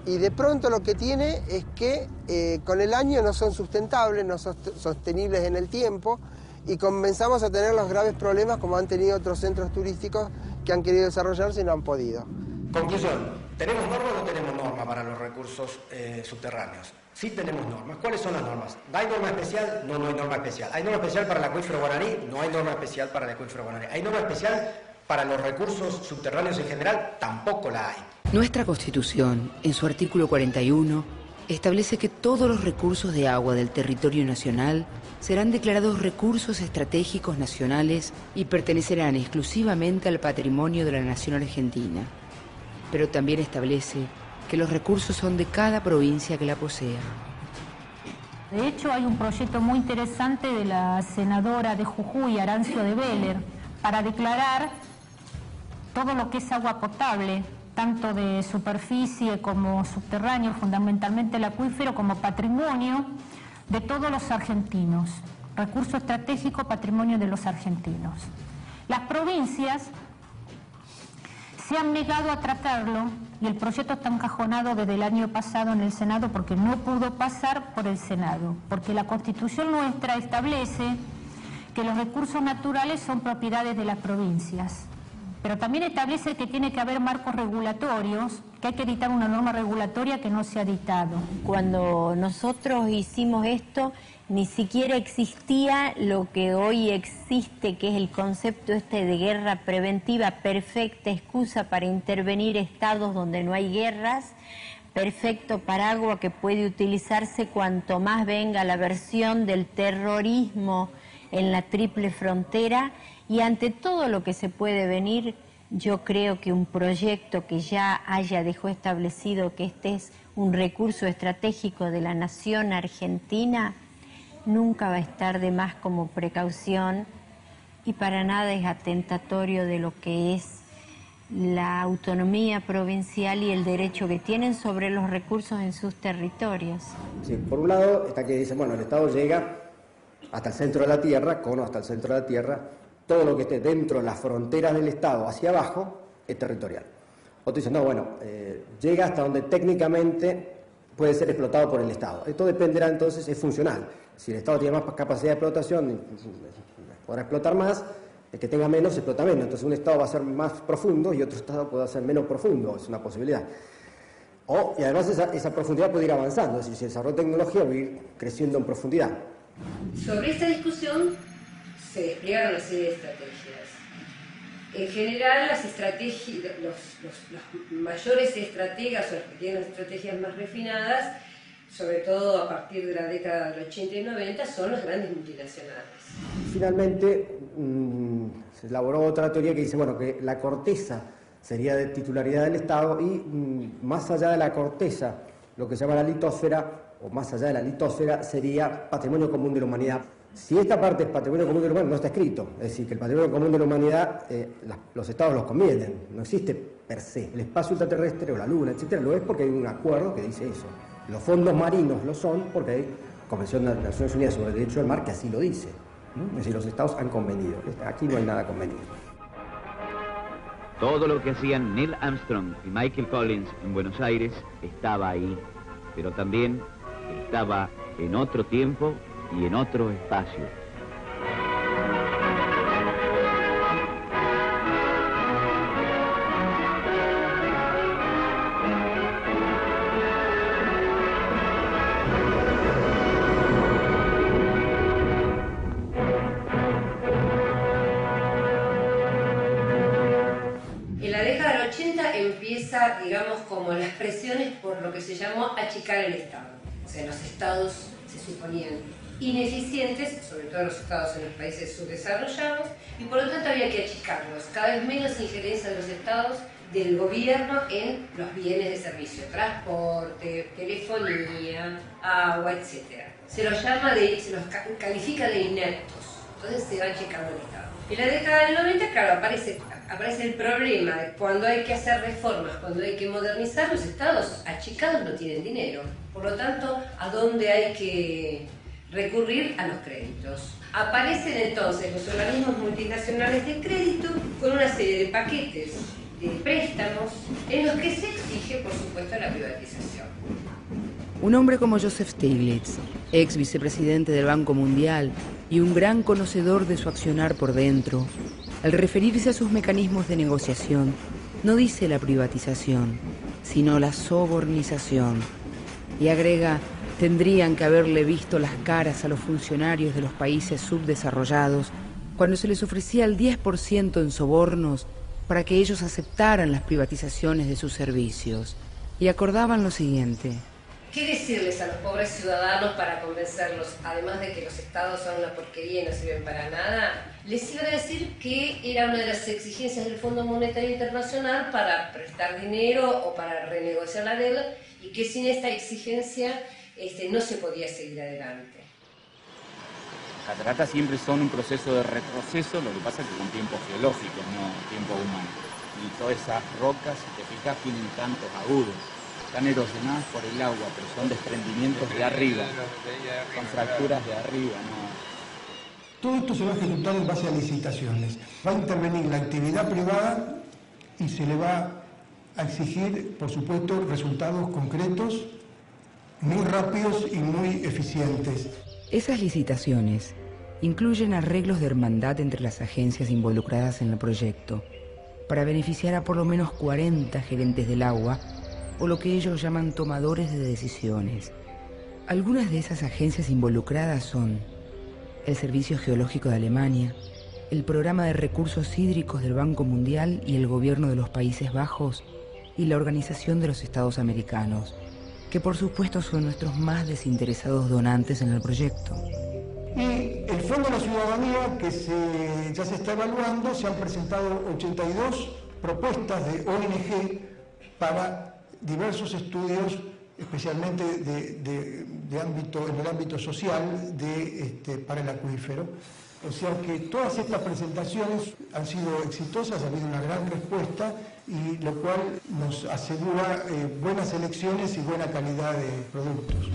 y de pronto lo que tiene es que con el año no son sustentables, no son sostenibles en el tiempo, y comenzamos a tener los graves problemas como han tenido otros centros turísticos que han querido desarrollarse y no han podido. Conclusión, ¿tenemos norma o no tenemos norma para los recursos subterráneos? Sí tenemos normas. ¿Cuáles son las normas? ¿Hay norma especial? No, no hay norma especial. ¿Hay norma especial para el acuífero Guaraní? No hay norma especial para el acuífero Guaraní. ¿Hay norma especial para los recursos subterráneos en general? Tampoco la hay. Nuestra Constitución, en su artículo 41, establece que todos los recursos de agua del territorio nacional serán declarados recursos estratégicos nacionales y pertenecerán exclusivamente al patrimonio de la nación argentina. Pero también establece que los recursos son de cada provincia que la posea. De hecho, hay un proyecto muy interesante de la senadora de Jujuy, Arancio de Vélez, para declarar todo lo que es agua potable, tanto de superficie como subterráneo, fundamentalmente el acuífero, como patrimonio de todos los argentinos. Recurso estratégico, patrimonio de los argentinos. Las provincias se han negado a tratarlo y el proyecto está encajonado desde el año pasado en el Senado porque no pudo pasar por el Senado, porque la Constitución nuestra establece que los recursos naturales son propiedades de las provincias, pero también establece que tiene que haber marcos regulatorios, que hay que dictar una norma regulatoria que no se ha dictado. Cuando nosotros hicimos esto, ni siquiera existía lo que hoy existe, que es el concepto de guerra preventiva, perfecta excusa para intervenir estados donde no hay guerras, perfecto paraguas que puede utilizarse cuanto más venga la versión del terrorismo en la triple frontera, y ante todo lo que se puede venir, Yo creo que un proyecto que ya dejó establecido que este es un recurso estratégico de la nación argentina, nunca va a estar de más como precaución y para nada es atentatorio de lo que es la autonomía provincial y el derecho que tienen sobre los recursos en sus territorios. Sí, por un lado está que dice, bueno, el Estado llega hasta el centro de la tierra, cono hasta el centro de la tierra, todo lo que esté dentro de las fronteras del Estado hacia abajo es territorial. Otro dice, no, bueno, llega hasta donde técnicamente puede ser explotado por el Estado. Esto dependerá entonces, es funcional. Si el Estado tiene más capacidad de explotación, podrá explotar más. El que tenga menos, explota menos. Entonces un Estado va a ser más profundo y otro Estado puede ser menos profundo. Es una posibilidad. Y además esa profundidad puede ir avanzando. Es decir, si el desarrollo de tecnología va a ir creciendo en profundidad. Sobre esta discusión se desplegaron una serie de estrategias. En general, las estrategias, los mayores estrategas o los que tienen las estrategias más refinadas, sobre todo a partir de la década del 80 y 90, son las grandes multinacionales. Finalmente, se elaboró otra teoría que dice, bueno, que la corteza sería de titularidad del Estado y más allá de la corteza, lo que se llama la litosfera, o más allá de la litosfera, sería patrimonio común de la humanidad. Si esta parte es patrimonio común de la humanidad, no está escrito. Es decir, que el patrimonio común de la humanidad, los Estados los convienen, no existe per se. El espacio ultraterrestre o la Luna, etcétera, lo es porque hay un acuerdo que dice eso. Los fondos marinos lo son porque hay Convención de las Naciones Unidas sobre el Derecho del Mar que así lo dice. Es decir, los Estados han convenido. Aquí no hay nada convenido. Todo lo que hacían Neil Armstrong y Michael Collins en Buenos Aires estaba ahí, pero también estaba en otro tiempo y en otro espacio. En la década del 80 empieza, digamos, como las presiones por lo que se llamó achicar el Estado. O sea, los Estados se suponían ineficientes, sobre todo los Estados en los países subdesarrollados, y por lo tanto había que achicarlos. Cada vez menos injerencia de los Estados del gobierno en los bienes de servicio, transporte, telefonía, agua, etc. Se los califica de ineptos, entonces se va achicando el Estado. En la década del 90, claro, aparece el problema de cuando hay que hacer reformas, cuando hay que modernizar, los Estados achicados no tienen dinero. Por lo tanto, ¿a dónde hay que recurrir? A los créditos. Aparecen entonces los organismos multinacionales de crédito con una serie de paquetes de préstamos en los que se exige, por supuesto, la privatización. Un hombre como Joseph Stiglitz, ex vicepresidente del Banco Mundial y un gran conocedor de su accionar por dentro, al referirse a sus mecanismos de negociación, no dice la privatización, sino la sobornización. Y agrega, tendrían que haberle visto las caras a los funcionarios de los países subdesarrollados cuando se les ofrecía el 10% en sobornos para que ellos aceptaran las privatizaciones de sus servicios. Y acordaban lo siguiente. ¿Qué decirles a los pobres ciudadanos para convencerlos, además de que los Estados son una porquería y no sirven para nada? Les iban a decir que era una de las exigencias del Fondo Monetario Internacional para prestar dinero o para renegociar la deuda y que sin esta exigencia no se podía seguir adelante. Las cataratas siempre son un proceso de retroceso, lo que pasa es que con tiempo geológico, no tiempo humano. Y todas esas rocas, si te fijas, tienen cantos agudos. Están erosionadas por el agua, pero son desprendimientos de arriba, son fracturas de arriba, ¿no? Todo esto se va a ejecutar en base a licitaciones. Va a intervenir la actividad privada y se le va a exigir, por supuesto, resultados concretos, muy rápidos y muy eficientes. Esas licitaciones incluyen arreglos de hermandad entre las agencias involucradas en el proyecto para beneficiar a por lo menos 40 gerentes del agua o lo que ellos llaman tomadores de decisiones. Algunas de esas agencias involucradas son el Servicio Geológico de Alemania, el Programa de Recursos Hídricos del Banco Mundial y el Gobierno de los Países Bajos y la Organización de los Estados Americanos, que por supuesto son nuestros más desinteresados donantes en el proyecto. Y el Fondo de la Ciudadanía, que ya se está evaluando, se han presentado 82 propuestas de ONG para diversos estudios, especialmente en el ámbito social para el acuífero. O sea que todas estas presentaciones han sido exitosas, ha habido una gran respuesta, y lo cual nos asegura buenas elecciones y buena calidad de productos.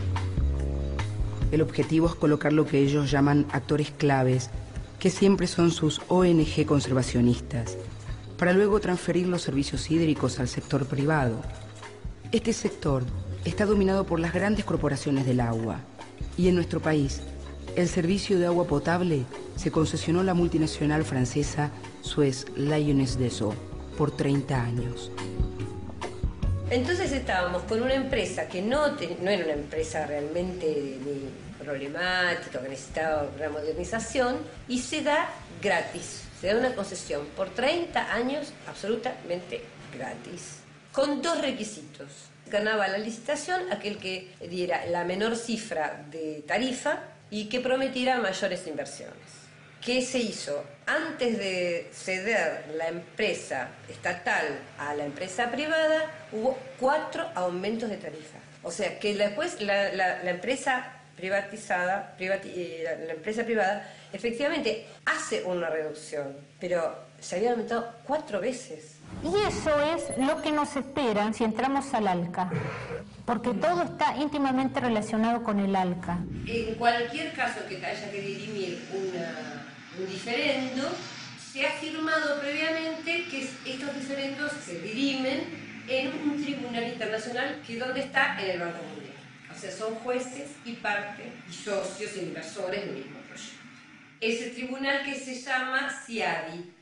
El objetivo es colocar lo que ellos llaman actores claves, que siempre son sus ONG conservacionistas, para luego transferir los servicios hídricos al sector privado. Este sector está dominado por las grandes corporaciones del agua, y en nuestro país, el servicio de agua potable se concesionó a la multinacional francesa Suez Lyonnaise des Eaux por 30 años. Entonces estábamos con una empresa que no era una empresa realmente ni problemática, que necesitaba una modernización, y se da gratis, se da una concesión por 30 años absolutamente gratis, con 2 requisitos. Ganaba la licitación aquel que diera la menor cifra de tarifa y que prometiera mayores inversiones. ¿Qué se hizo? Antes de ceder la empresa estatal a la empresa privada, hubo 4 aumentos de tarifa. O sea que después la empresa privatizada, la empresa privada, efectivamente hace una reducción, pero se había aumentado 4 veces. Y eso es lo que nos espera si entramos al ALCA, porque todo está íntimamente relacionado con el ALCA. En cualquier caso que haya que dirimir un diferendo, se ha firmado previamente que estos diferendos se dirimen en un tribunal internacional que ¿dónde está? En el Banco Mundial. O sea, son jueces y parte, y socios e inversores del mismo proyecto. Ese tribunal que se llama CIADI.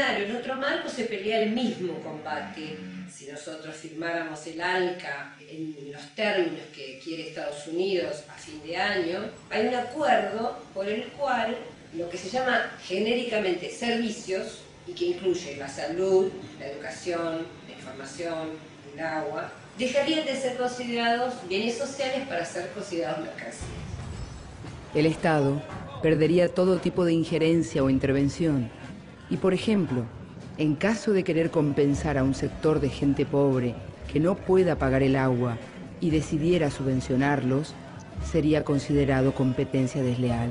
En otro marco se pelea el mismo combate. Si nosotros firmáramos el ALCA en los términos que quiere Estados Unidos a fin de año, hay un acuerdo por el cual lo que se llama genéricamente servicios, y que incluye la salud, la educación, la información, el agua, dejarían de ser considerados bienes sociales para ser considerados mercancías. El Estado perdería todo tipo de injerencia o intervención. Y, por ejemplo, en caso de querer compensar a un sector de gente pobre que no pueda pagar el agua y decidiera subvencionarlos, sería considerado competencia desleal.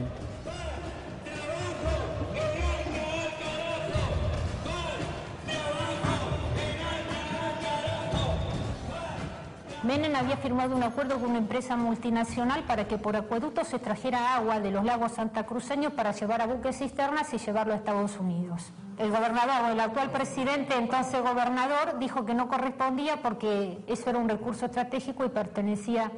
Menem había firmado un acuerdo con una empresa multinacional para que por acueducto se trajera agua de los lagos santacruceños para llevar a buques cisternas y llevarlo a Estados Unidos. El gobernador, el actual presidente, entonces gobernador, dijo que no correspondía porque eso era un recurso estratégico y pertenecía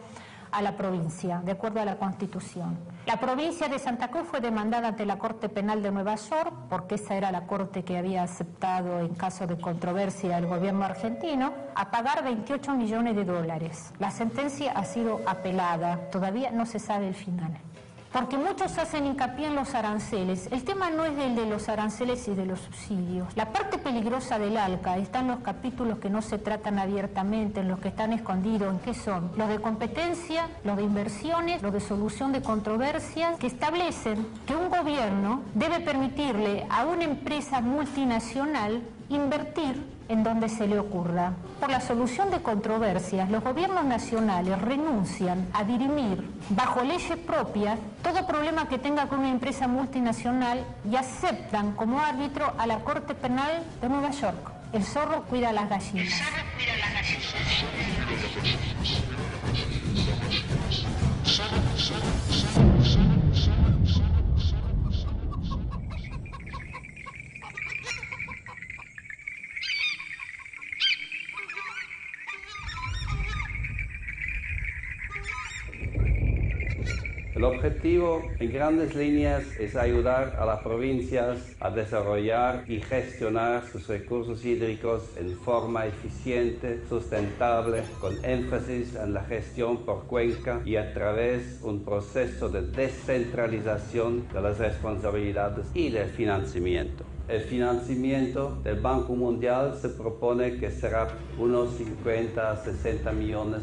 a la provincia, de acuerdo a la Constitución. La provincia de Santa Cruz fue demandada ante la Corte Penal de Nueva York, porque esa era la corte que había aceptado en caso de controversia el gobierno argentino, a pagar 28 millones de dólares. La sentencia ha sido apelada, todavía no se sabe el final. Porque muchos hacen hincapié en los aranceles. El tema no es el de los aranceles y de los subsidios. La parte peligrosa del ALCA está en los capítulos que no se tratan abiertamente, en los que están escondidos. ¿En qué son? Los de competencia, los de inversiones, los de solución de controversias, que establecen que un gobierno debe permitirle a una empresa multinacional invertir en donde se le ocurra. Por la solución de controversias, los gobiernos nacionales renuncian a dirimir bajo leyes propias todo problema que tenga con una empresa multinacional y aceptan como árbitro a la Corte Penal de Nueva York. El zorro cuida a las gallinas. El objetivo, en grandes líneas, es ayudar a las provincias a desarrollar y gestionar sus recursos hídricos en forma eficiente, sustentable, con énfasis en la gestión por cuenca y a través de un proceso de descentralización de las responsabilidades y del financiamiento. El financiamiento del Banco Mundial se propone que será unos 50 a 60 millones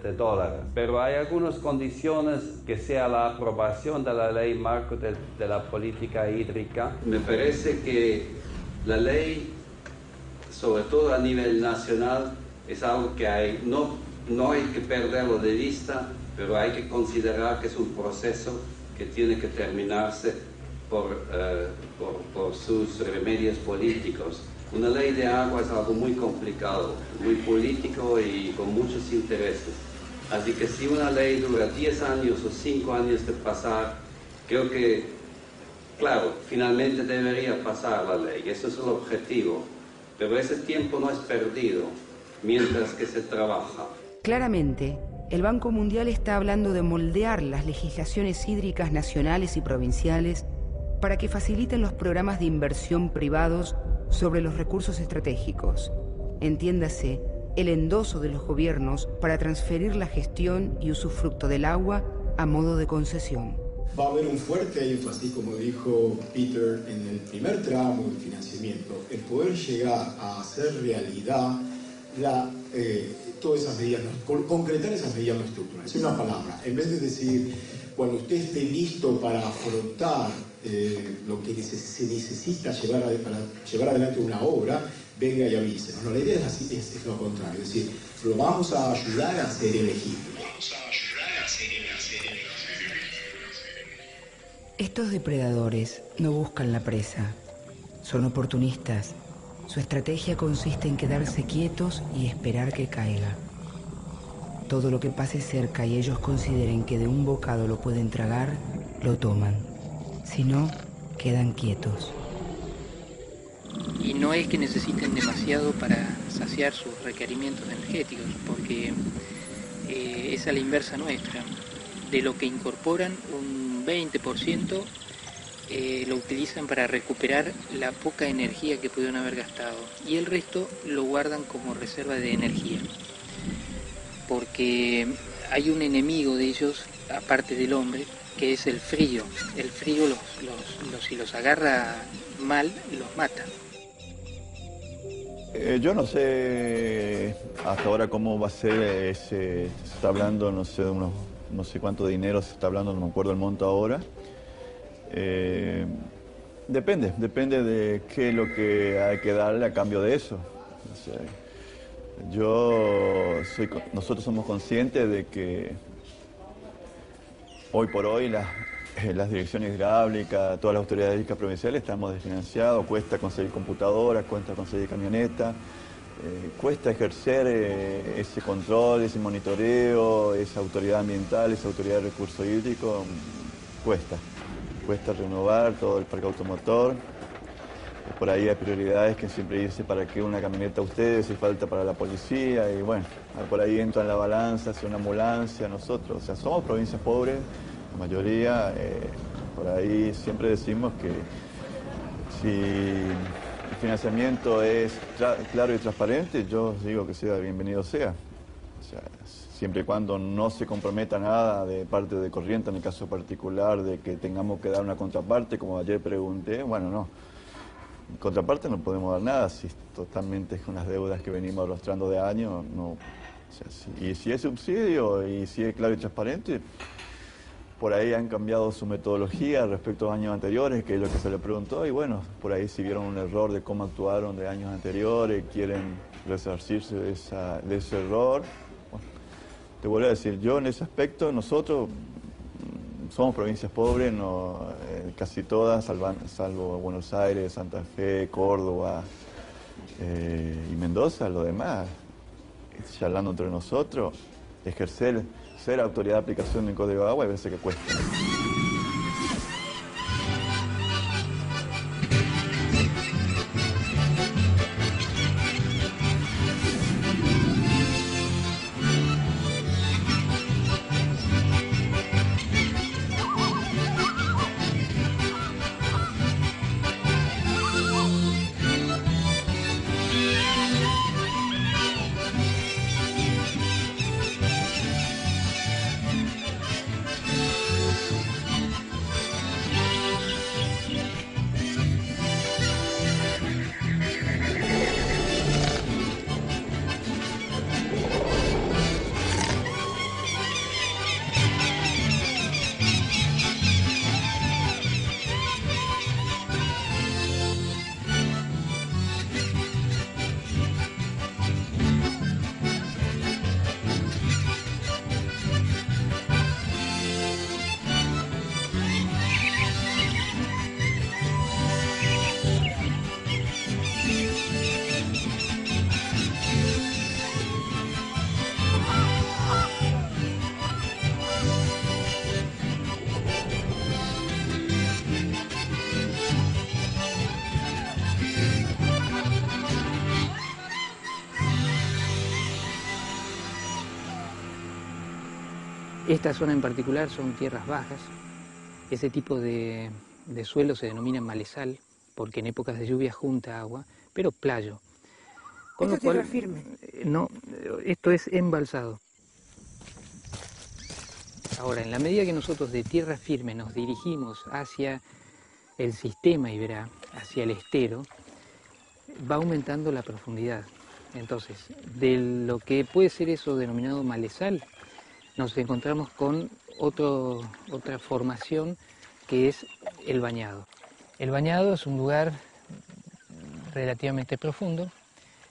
de dólares. Pero hay algunas condiciones, que sea la aprobación de la ley marco de la política hídrica. Me parece que la ley, sobre todo a nivel nacional, es algo que no hay que perderlo de vista, pero hay que considerar que es un proceso que tiene que terminarse por sus remedios políticos. Una ley de agua es algo muy complicado, muy político y con muchos intereses. Así que si una ley dura 10 años o 5 años de pasar, creo que, claro, finalmente debería pasar la ley, eso es el objetivo, pero ese tiempo no es perdido mientras que se trabaja. Claramente, el Banco Mundial está hablando de moldear las legislaciones hídricas nacionales y provinciales para que faciliten los programas de inversión privados sobre los recursos estratégicos. Entiéndase, el endoso de los gobiernos para transferir la gestión y usufructo del agua a modo de concesión. Va a haber un fuerte énfasis, como dijo Peter, en el primer tramo del financiamiento, el poder llegar a hacer realidad todas esas medidas, concretar esas medidas no estructurales. Es una palabra, en vez de decir, cuando usted esté listo para afrontar lo que se necesita para llevar adelante una obra, venga y avísenos. No, la idea es lo contrario, es decir, lo vamos a ayudar a ser elegible. Estos depredadores no buscan la presa, son oportunistas. Su estrategia consiste en quedarse quietos y esperar que caiga. Todo lo que pase cerca y ellos consideren que de un bocado lo pueden tragar, lo toman. Si no, quedan quietos. Y no es que necesiten demasiado para saciar sus requerimientos energéticos, porque es a la inversa nuestra. De lo que incorporan, un 20% lo utilizan para recuperar la poca energía que pudieron haber gastado, y el resto lo guardan como reserva de energía. Porque hay un enemigo de ellos, aparte del hombre, que es el frío. El frío si los agarra mal, los mata. Yo no sé hasta ahora cómo va a ser, se está hablando, no sé cuánto dinero se está hablando, no me acuerdo el monto ahora. Depende de qué es lo que hay que darle a cambio de eso. O sea, nosotros somos conscientes de que hoy por hoy las direcciones hidráulicas, todas las autoridades hídricas provinciales estamos desfinanciados, cuesta conseguir computadoras, cuesta conseguir camionetas, cuesta ejercer ese control, ese monitoreo, esa autoridad ambiental, esa autoridad de recursos hídricos, cuesta renovar todo el parque automotor. Por ahí hay prioridades que siempre dice para qué una camioneta a ustedes, si falta para la policía, y bueno, por ahí entra en la balanza, si una ambulancia, nosotros, o sea, somos provincias pobres, la mayoría, por ahí siempre decimos que si el financiamiento es claro y transparente, yo digo que sea bienvenido sea. O sea, siempre y cuando no se comprometa nada de parte de Corrientes, en el caso particular de que tengamos que dar una contraparte, como ayer pregunté, bueno, no. En contraparte no podemos dar nada, si totalmente con las deudas que venimos arrastrando de años, no. O sea, y si es subsidio y si es claro y transparente, por ahí han cambiado su metodología respecto a años anteriores, que es lo que se le preguntó, y bueno, por ahí si vieron un error de cómo actuaron de años anteriores, quieren resarcirse de ese error. Bueno, te vuelvo a decir, yo en ese aspecto, nosotros somos provincias pobres, casi todas, salvo Buenos Aires, Santa Fe, Córdoba y Mendoza, lo demás, charlando entre nosotros, ser autoridad de aplicación del Código de Agua, a veces que cuesta. Esta zona en particular son tierras bajas. Ese tipo de suelo se denomina malezal, porque en épocas de lluvia junta agua, pero playo. ¿Esto es tierra firme? No, esto es embalsado. Ahora, en la medida que nosotros de tierra firme nos dirigimos hacia el sistema Iberá, hacia el estero, va aumentando la profundidad. Entonces, de lo que puede ser eso denominado malezal, nos encontramos con otra formación que es el bañado. El bañado es un lugar relativamente profundo,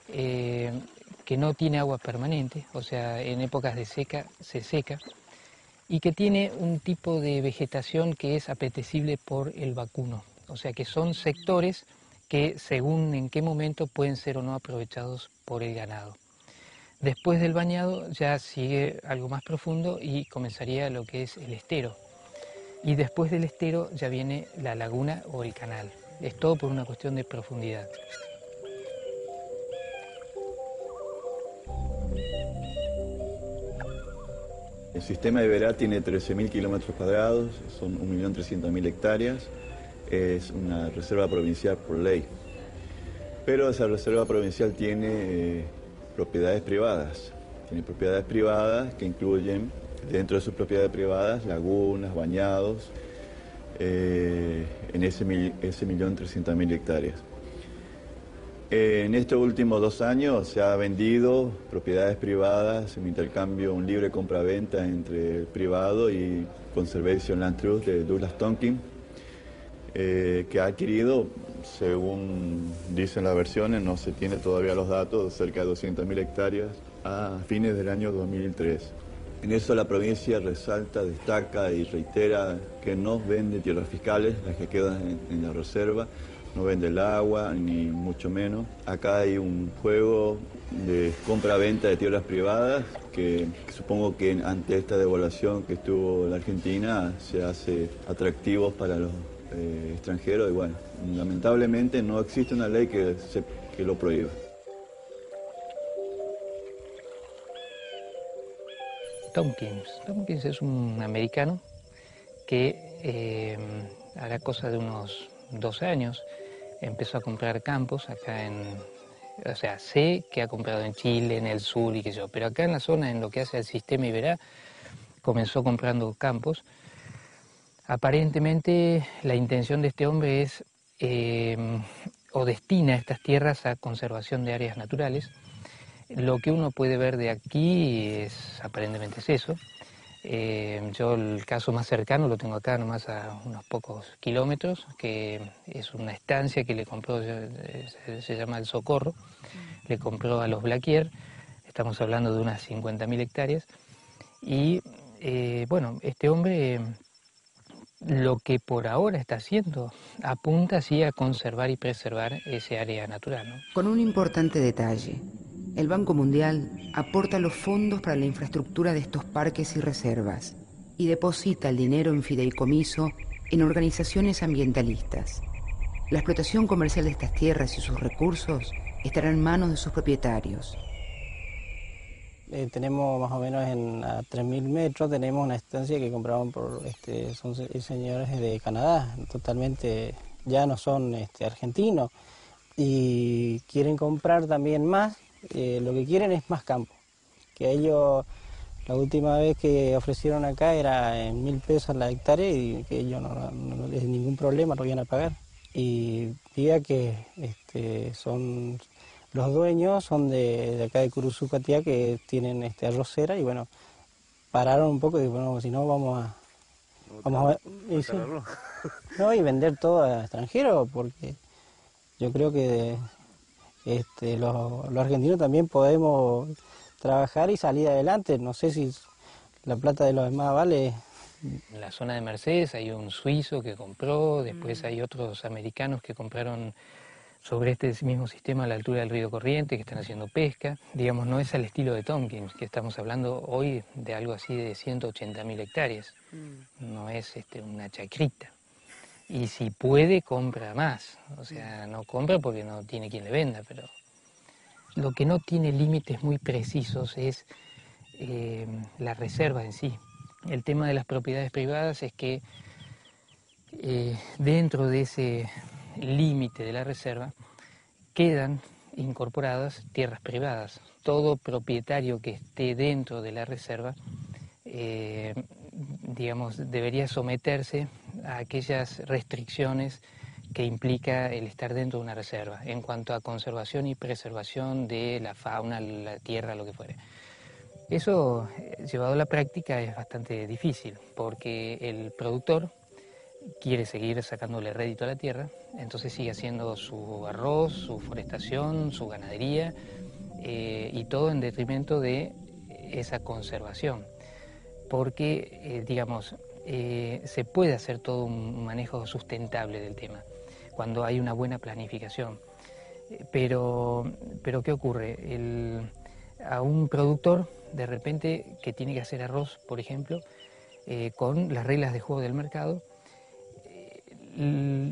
que no tiene agua permanente, o sea, en épocas de seca se seca, y que tiene un tipo de vegetación que es apetecible por el vacuno, o sea que son sectores que según en qué momento pueden ser o no aprovechados por el ganado. Después del bañado ya sigue algo más profundo y comenzaría lo que es el estero. Y después del estero ya viene la laguna o el canal. Es todo por una cuestión de profundidad. El sistema Iberá tiene 13.000 kilómetros cuadrados, son 1.300.000 hectáreas. Es una reserva provincial por ley. Pero esa reserva provincial tiene propiedades privadas. Tiene propiedades privadas que incluyen, dentro de sus propiedades privadas, lagunas, bañados, en ese 1.300.000 hectáreas. En estos últimos 2 años se ha vendido propiedades privadas en intercambio, un libre compra-venta entre el privado y Conservation Land Trust de Douglas Tonkin, que ha adquirido, según dicen las versiones, no se tiene todavía los datos, cerca de 200.000 hectáreas a fines del año 2003. En eso la provincia resalta, destaca y reitera que no vende tierras fiscales, las que quedan en la reserva, no vende el agua, ni mucho menos. Acá hay un juego de compra-venta de tierras privadas que supongo que ante esta devaluación que estuvo la Argentina se hace atractivo para los extranjeros y bueno, lamentablemente no existe una ley que lo prohíba. Tompkins es un americano que hará cosa de unos 2 años empezó a comprar campos acá o sea, sé que ha comprado en Chile, en el sur y qué sé yo, pero acá en la zona, en lo que hace al sistema Iberá, comenzó comprando campos. Aparentemente la intención de este hombre es o destina estas tierras a conservación de áreas naturales. Lo que uno puede ver de aquí aparentemente es eso. Yo el caso más cercano lo tengo acá nomás a unos pocos kilómetros, que es una estancia que le compró, se llama El Socorro, le compró a los Blaquier, estamos hablando de unas 50.000 hectáreas, y bueno, este hombre lo que por ahora está haciendo apunta así a conservar y preservar ese área natural, ¿no? Con un importante detalle. El Banco Mundial aporta los fondos para la infraestructura de estos parques y reservas y deposita el dinero en fideicomiso en organizaciones ambientalistas. La explotación comercial de estas tierras y sus recursos estará en manos de sus propietarios. Tenemos más o menos a 3.000 metros, tenemos una estancia que compraron son señores de Canadá, totalmente ya no son argentinos, y quieren comprar también más. Lo que quieren es más campo, que ellos la última vez que ofrecieron acá era en 1.000 pesos la hectárea y que ellos no les ningún problema, lo iban a pagar. Y diga que son los dueños son de acá de Curuzucatía, que tienen arrocera, y bueno, pararon un poco y bueno, si no vamos a no, y vender todo a extranjeros, porque yo creo que los argentinos también podemos trabajar y salir adelante. No sé si la plata de los demás vale. En la zona de Mercedes hay un suizo que compró, después hay otros americanos que compraron sobre este mismo sistema a la altura del río Corriente, que están haciendo pesca. Digamos, no es al estilo de Tompkins, que estamos hablando hoy de algo así de 180.000 hectáreas. No es una chacrita. Y si puede, compra más. O sea, no compra porque no tiene quien le venda, pero lo que no tiene límites muy precisos es la reserva en sí. El tema de las propiedades privadas es que dentro de ese límite de la reserva quedan incorporadas tierras privadas. Todo propietario que esté dentro de la reserva, digamos, debería someterse a aquellas restricciones que implica el estar dentro de una reserva, en cuanto a conservación y preservación de la fauna, la tierra, lo que fuere. Eso, llevado a la práctica, es bastante difícil, porque el productor quiere seguir sacándole rédito a la tierra, entonces sigue haciendo su arroz, su forestación, su ganadería, y todo en detrimento de esa conservación, porque, digamos, se puede hacer todo un manejo sustentable del tema, cuando hay una buena planificación. Pero ¿qué ocurre? A un productor, de repente, que tiene que hacer arroz, por ejemplo, con las reglas de juego del mercado,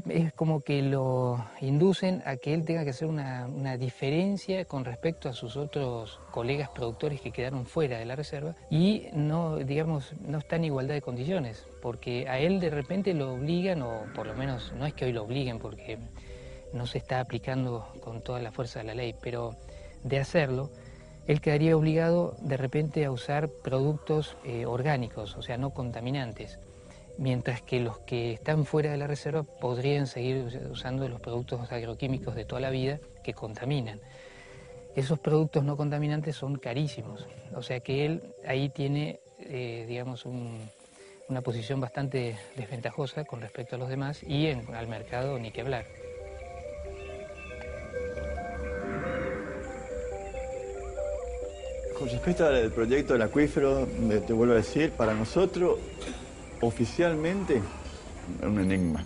es como que lo inducen a que él tenga que hacer una diferencia con respecto a sus otros colegas productores que quedaron fuera de la reserva y no, digamos, no está en igualdad de condiciones, porque a él de repente lo obligan, o por lo menos no es que hoy lo obliguen porque no se está aplicando con toda la fuerza de la ley, pero de hacerlo, él quedaría obligado de repente a usar productos orgánicos, o sea, no contaminantes, mientras que los que están fuera de la reserva podrían seguir usando los productos agroquímicos de toda la vida que contaminan. Esos productos no contaminantes son carísimos, o sea que él ahí tiene, digamos, una posición bastante desventajosa con respecto a los demás y al mercado ni que hablar. Con respecto al proyecto del acuífero, te vuelvo a decir, para nosotros, oficialmente, es un enigma.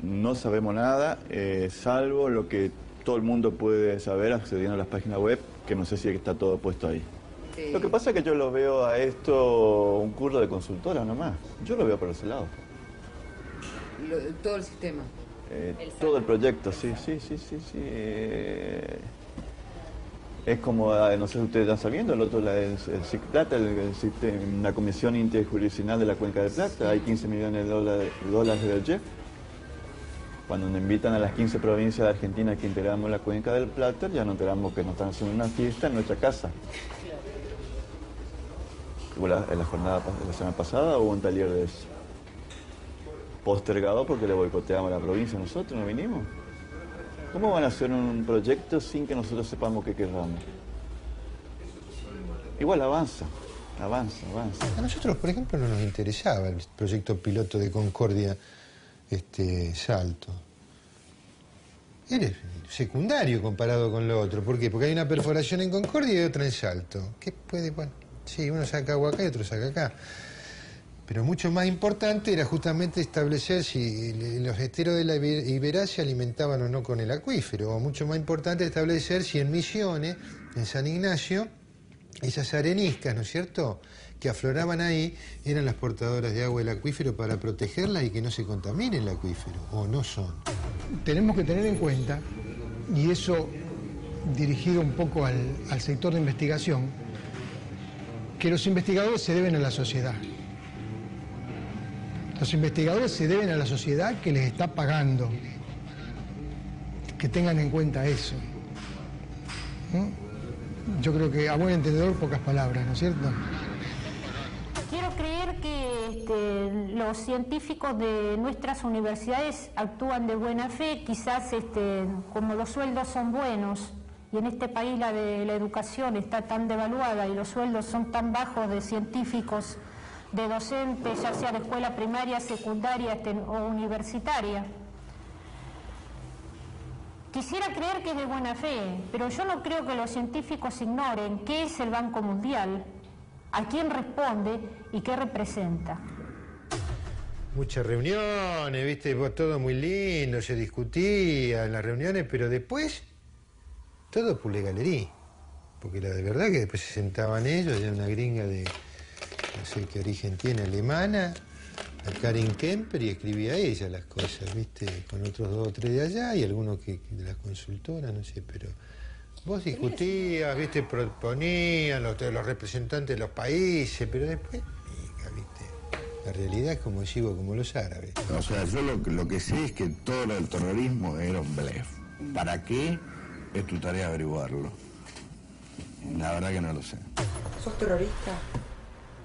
No sabemos nada, salvo lo que todo el mundo puede saber accediendo a las páginas web, que no sé si está todo puesto ahí. Sí. Lo que pasa es que yo lo veo a esto un curso de consultora nomás. Yo lo veo por ese lado. Todo el sistema. Todo el proyecto, sí. Es como, no sé si ustedes están sabiendo, el otro, el CICPLATA, la Comisión Interjurisdiccional de la Cuenca del Plata, sí. Hay 15 millones de dólares del JEF. Cuando nos invitan a las 15 provincias de Argentina que integramos la Cuenca del Plata, ya nos enteramos que nos están haciendo una fiesta en nuestra casa. En la jornada de la semana pasada hubo un taller de eso. Postergado porque le boicoteamos a la provincia, nosotros no vinimos. ¿Cómo van a hacer un proyecto sin que nosotros sepamos qué querramos? Igual avanza. A nosotros, por ejemplo, no nos interesaba el proyecto piloto de Concordia Salto. Era secundario comparado con lo otro. ¿Por qué? Porque hay una perforación en Concordia y otra en Salto. ¿Qué puede? Bueno, sí, uno saca agua acá y otro saca acá. Pero mucho más importante era justamente establecer si los esteros de la Iberá se alimentaban o no con el acuífero. O mucho más importante establecer si en Misiones, en San Ignacio, esas areniscas, ¿no es cierto?, que afloraban ahí, eran las portadoras de agua del acuífero para protegerla y que no se contamine el acuífero, o no son. Tenemos que tener en cuenta, y eso dirigido un poco al sector de investigación, que los investigadores se deben a la sociedad. Los investigadores se deben a la sociedad que les está pagando. Que tengan en cuenta eso. ¿No? Yo creo que a buen entendedor pocas palabras, ¿no es cierto? Quiero creer que los científicos de nuestras universidades actúan de buena fe, quizás como los sueldos son buenos y en este país la educación está tan devaluada y los sueldos son tan bajos de científicos, de docentes, ya sea de escuela primaria, secundaria o universitaria. Quisiera creer que es de buena fe, pero yo no creo que los científicos ignoren qué es el Banco Mundial, a quién responde y qué representa. Muchas reuniones, viste, todo muy lindo, se discutía en las reuniones, pero después todo por galería. Porque la de verdad que después se sentaban ellos, ya una gringa de no sé qué origen tiene, alemana, a Karen Kemper, y escribía ella las cosas, viste, con otros 2 o 3 de allá y algunos que de las consultoras, no sé, pero Vos discutías, viste, proponían los representantes de los países, pero después, viste, la realidad es como decís vos, como los árabes. O sea, yo lo que sé es que todo el terrorismo era un blef. ¿Para qué? Es tu tarea averiguarlo. La verdad que no lo sé. ¿Sos terrorista?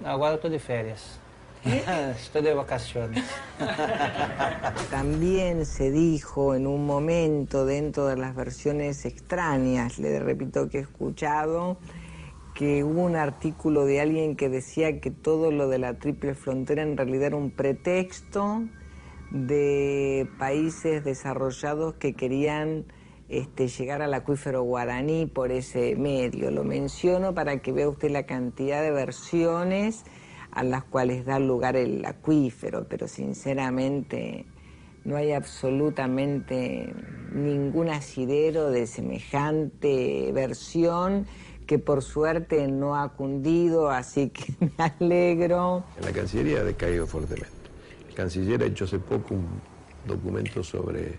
Ahora estoy de ferias. Estoy de vacaciones. También se dijo en un momento, dentro de las versiones extrañas, le repito que he escuchado, que hubo un artículo de alguien que decía que todo lo de la Triple Frontera en realidad era un pretexto de países desarrollados que querían llegar al acuífero guaraní por ese medio. Lo menciono para que vea usted la cantidad de versiones a las cuales da lugar el acuífero, pero sinceramente no hay absolutamente ningún asidero de semejante versión, que por suerte no ha cundido, así que me alegro. La Cancillería ha decaído fuertemente. El canciller ha hecho hace poco un documento sobre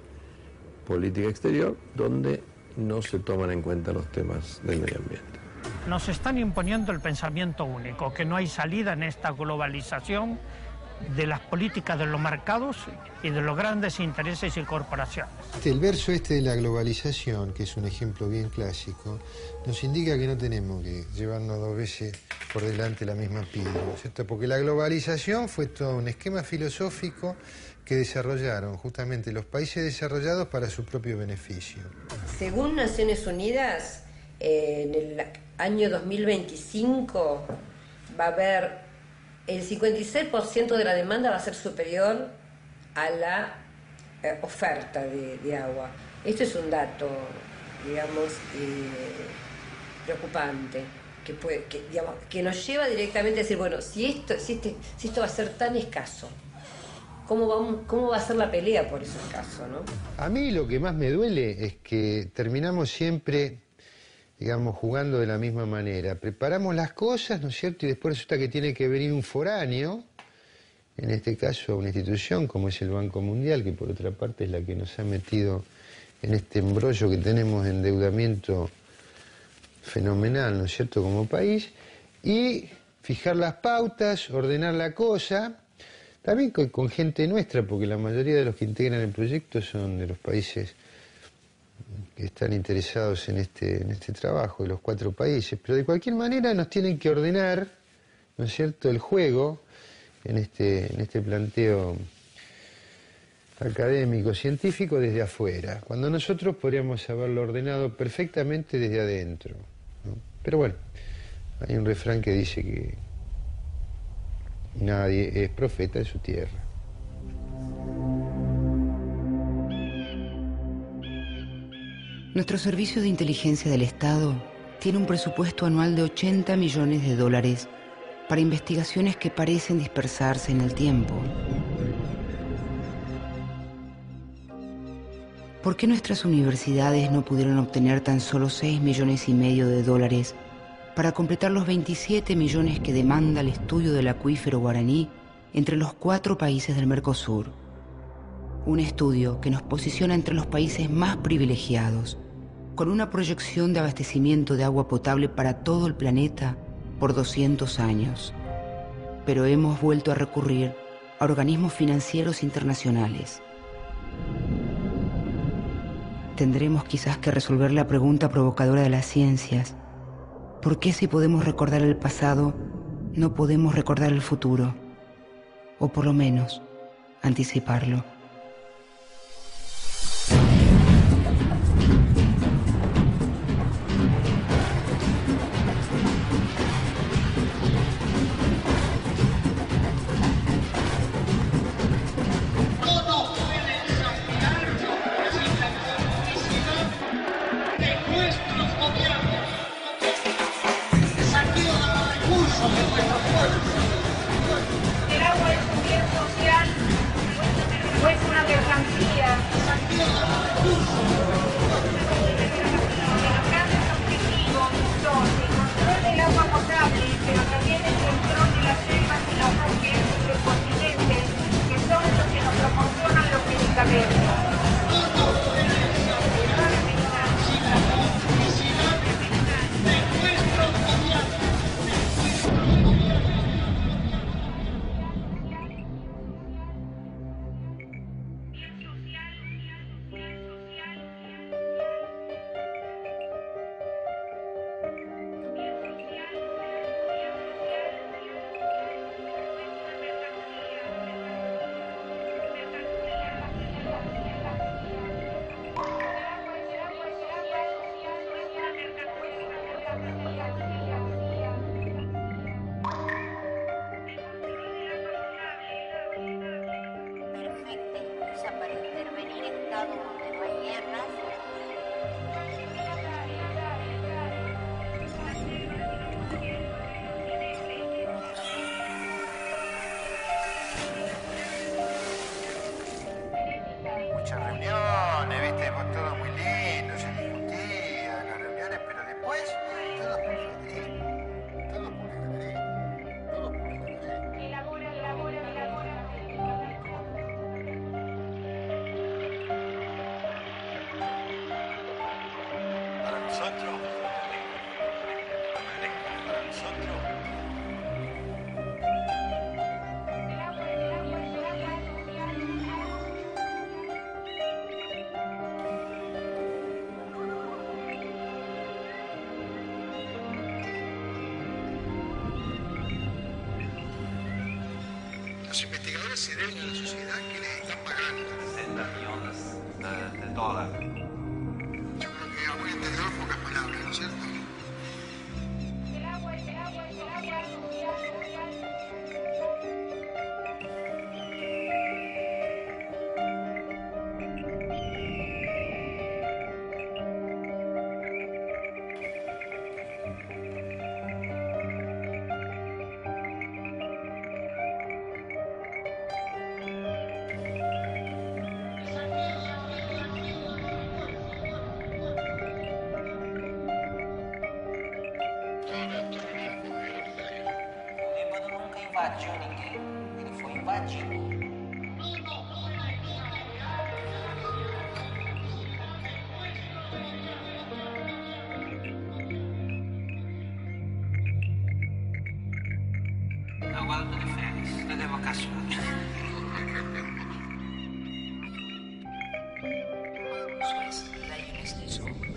política exterior donde no se toman en cuenta los temas del medio ambiente. Nos están imponiendo el pensamiento único, que no hay salida en esta globalización de las políticas de los mercados y de los grandes intereses y corporaciones. El verso de la globalización, que es un ejemplo bien clásico, nos indica que no tenemos que llevarnos dos veces por delante la misma pila, ¿no es cierto? Porque la globalización fue todo un esquema filosófico que desarrollaron justamente los países desarrollados para su propio beneficio. Según Naciones Unidas, en el año 2025 va a haber el 56% de la demanda va a ser superior a la oferta de agua. Esto es un dato, digamos, preocupante, que nos lleva directamente a decir, bueno, si esto va a ser tan escaso, ¿cómo va a ser la pelea por eso escaso, no? A mí lo que más me duele es que terminamos siempre, digamos, jugando de la misma manera. Preparamos las cosas, ¿no es cierto? Y después resulta que tiene que venir un foráneo, en este caso una institución como es el Banco Mundial, que por otra parte es la que nos ha metido en este embrollo que tenemos de endeudamiento fenomenal, ¿no es cierto?, como país, y fijar las pautas, ordenar la cosa, también con gente nuestra, porque la mayoría de los que integran el proyecto son de los países que están interesados en este trabajo, de los 4 países, pero de cualquier manera nos tienen que ordenar, ¿no es cierto?, el juego en este planteo académico, científico, desde afuera, cuando nosotros podríamos haberlo ordenado perfectamente desde adentro, ¿no? Pero bueno, hay un refrán que dice que nadie es profeta en su tierra. Nuestro Servicio de Inteligencia del Estado tiene un presupuesto anual de $80 millones para investigaciones que parecen dispersarse en el tiempo. ¿Por qué nuestras universidades no pudieron obtener tan solo $6,5 millones para completar los 27 millones que demanda el estudio del acuífero guaraní entre los 4 países del Mercosur? Un estudio que nos posiciona entre los países más privilegiados, con una proyección de abastecimiento de agua potable para todo el planeta por 200 años. Pero hemos vuelto a recurrir a organismos financieros internacionales. Tendremos quizás que resolver la pregunta provocadora de las ciencias: ¿por qué si podemos recordar el pasado, no podemos recordar el futuro? O por lo menos, anticiparlo. El agua es un bien social, no es una mercancía. Los grandes objetivos son el control del agua potable, pero también el control de las selvas y los bosques del continente, que son los que nos proporcionan los medicamentos. acceder a la sociedad que les está pagando. 60 millones de dólares. Yo creo que a un entendedor pocas palabras, ¿no es cierto? Invadiu ninguém, ele foi invadido. Agora estou de férias, estou de vacações. Solicita la investigación.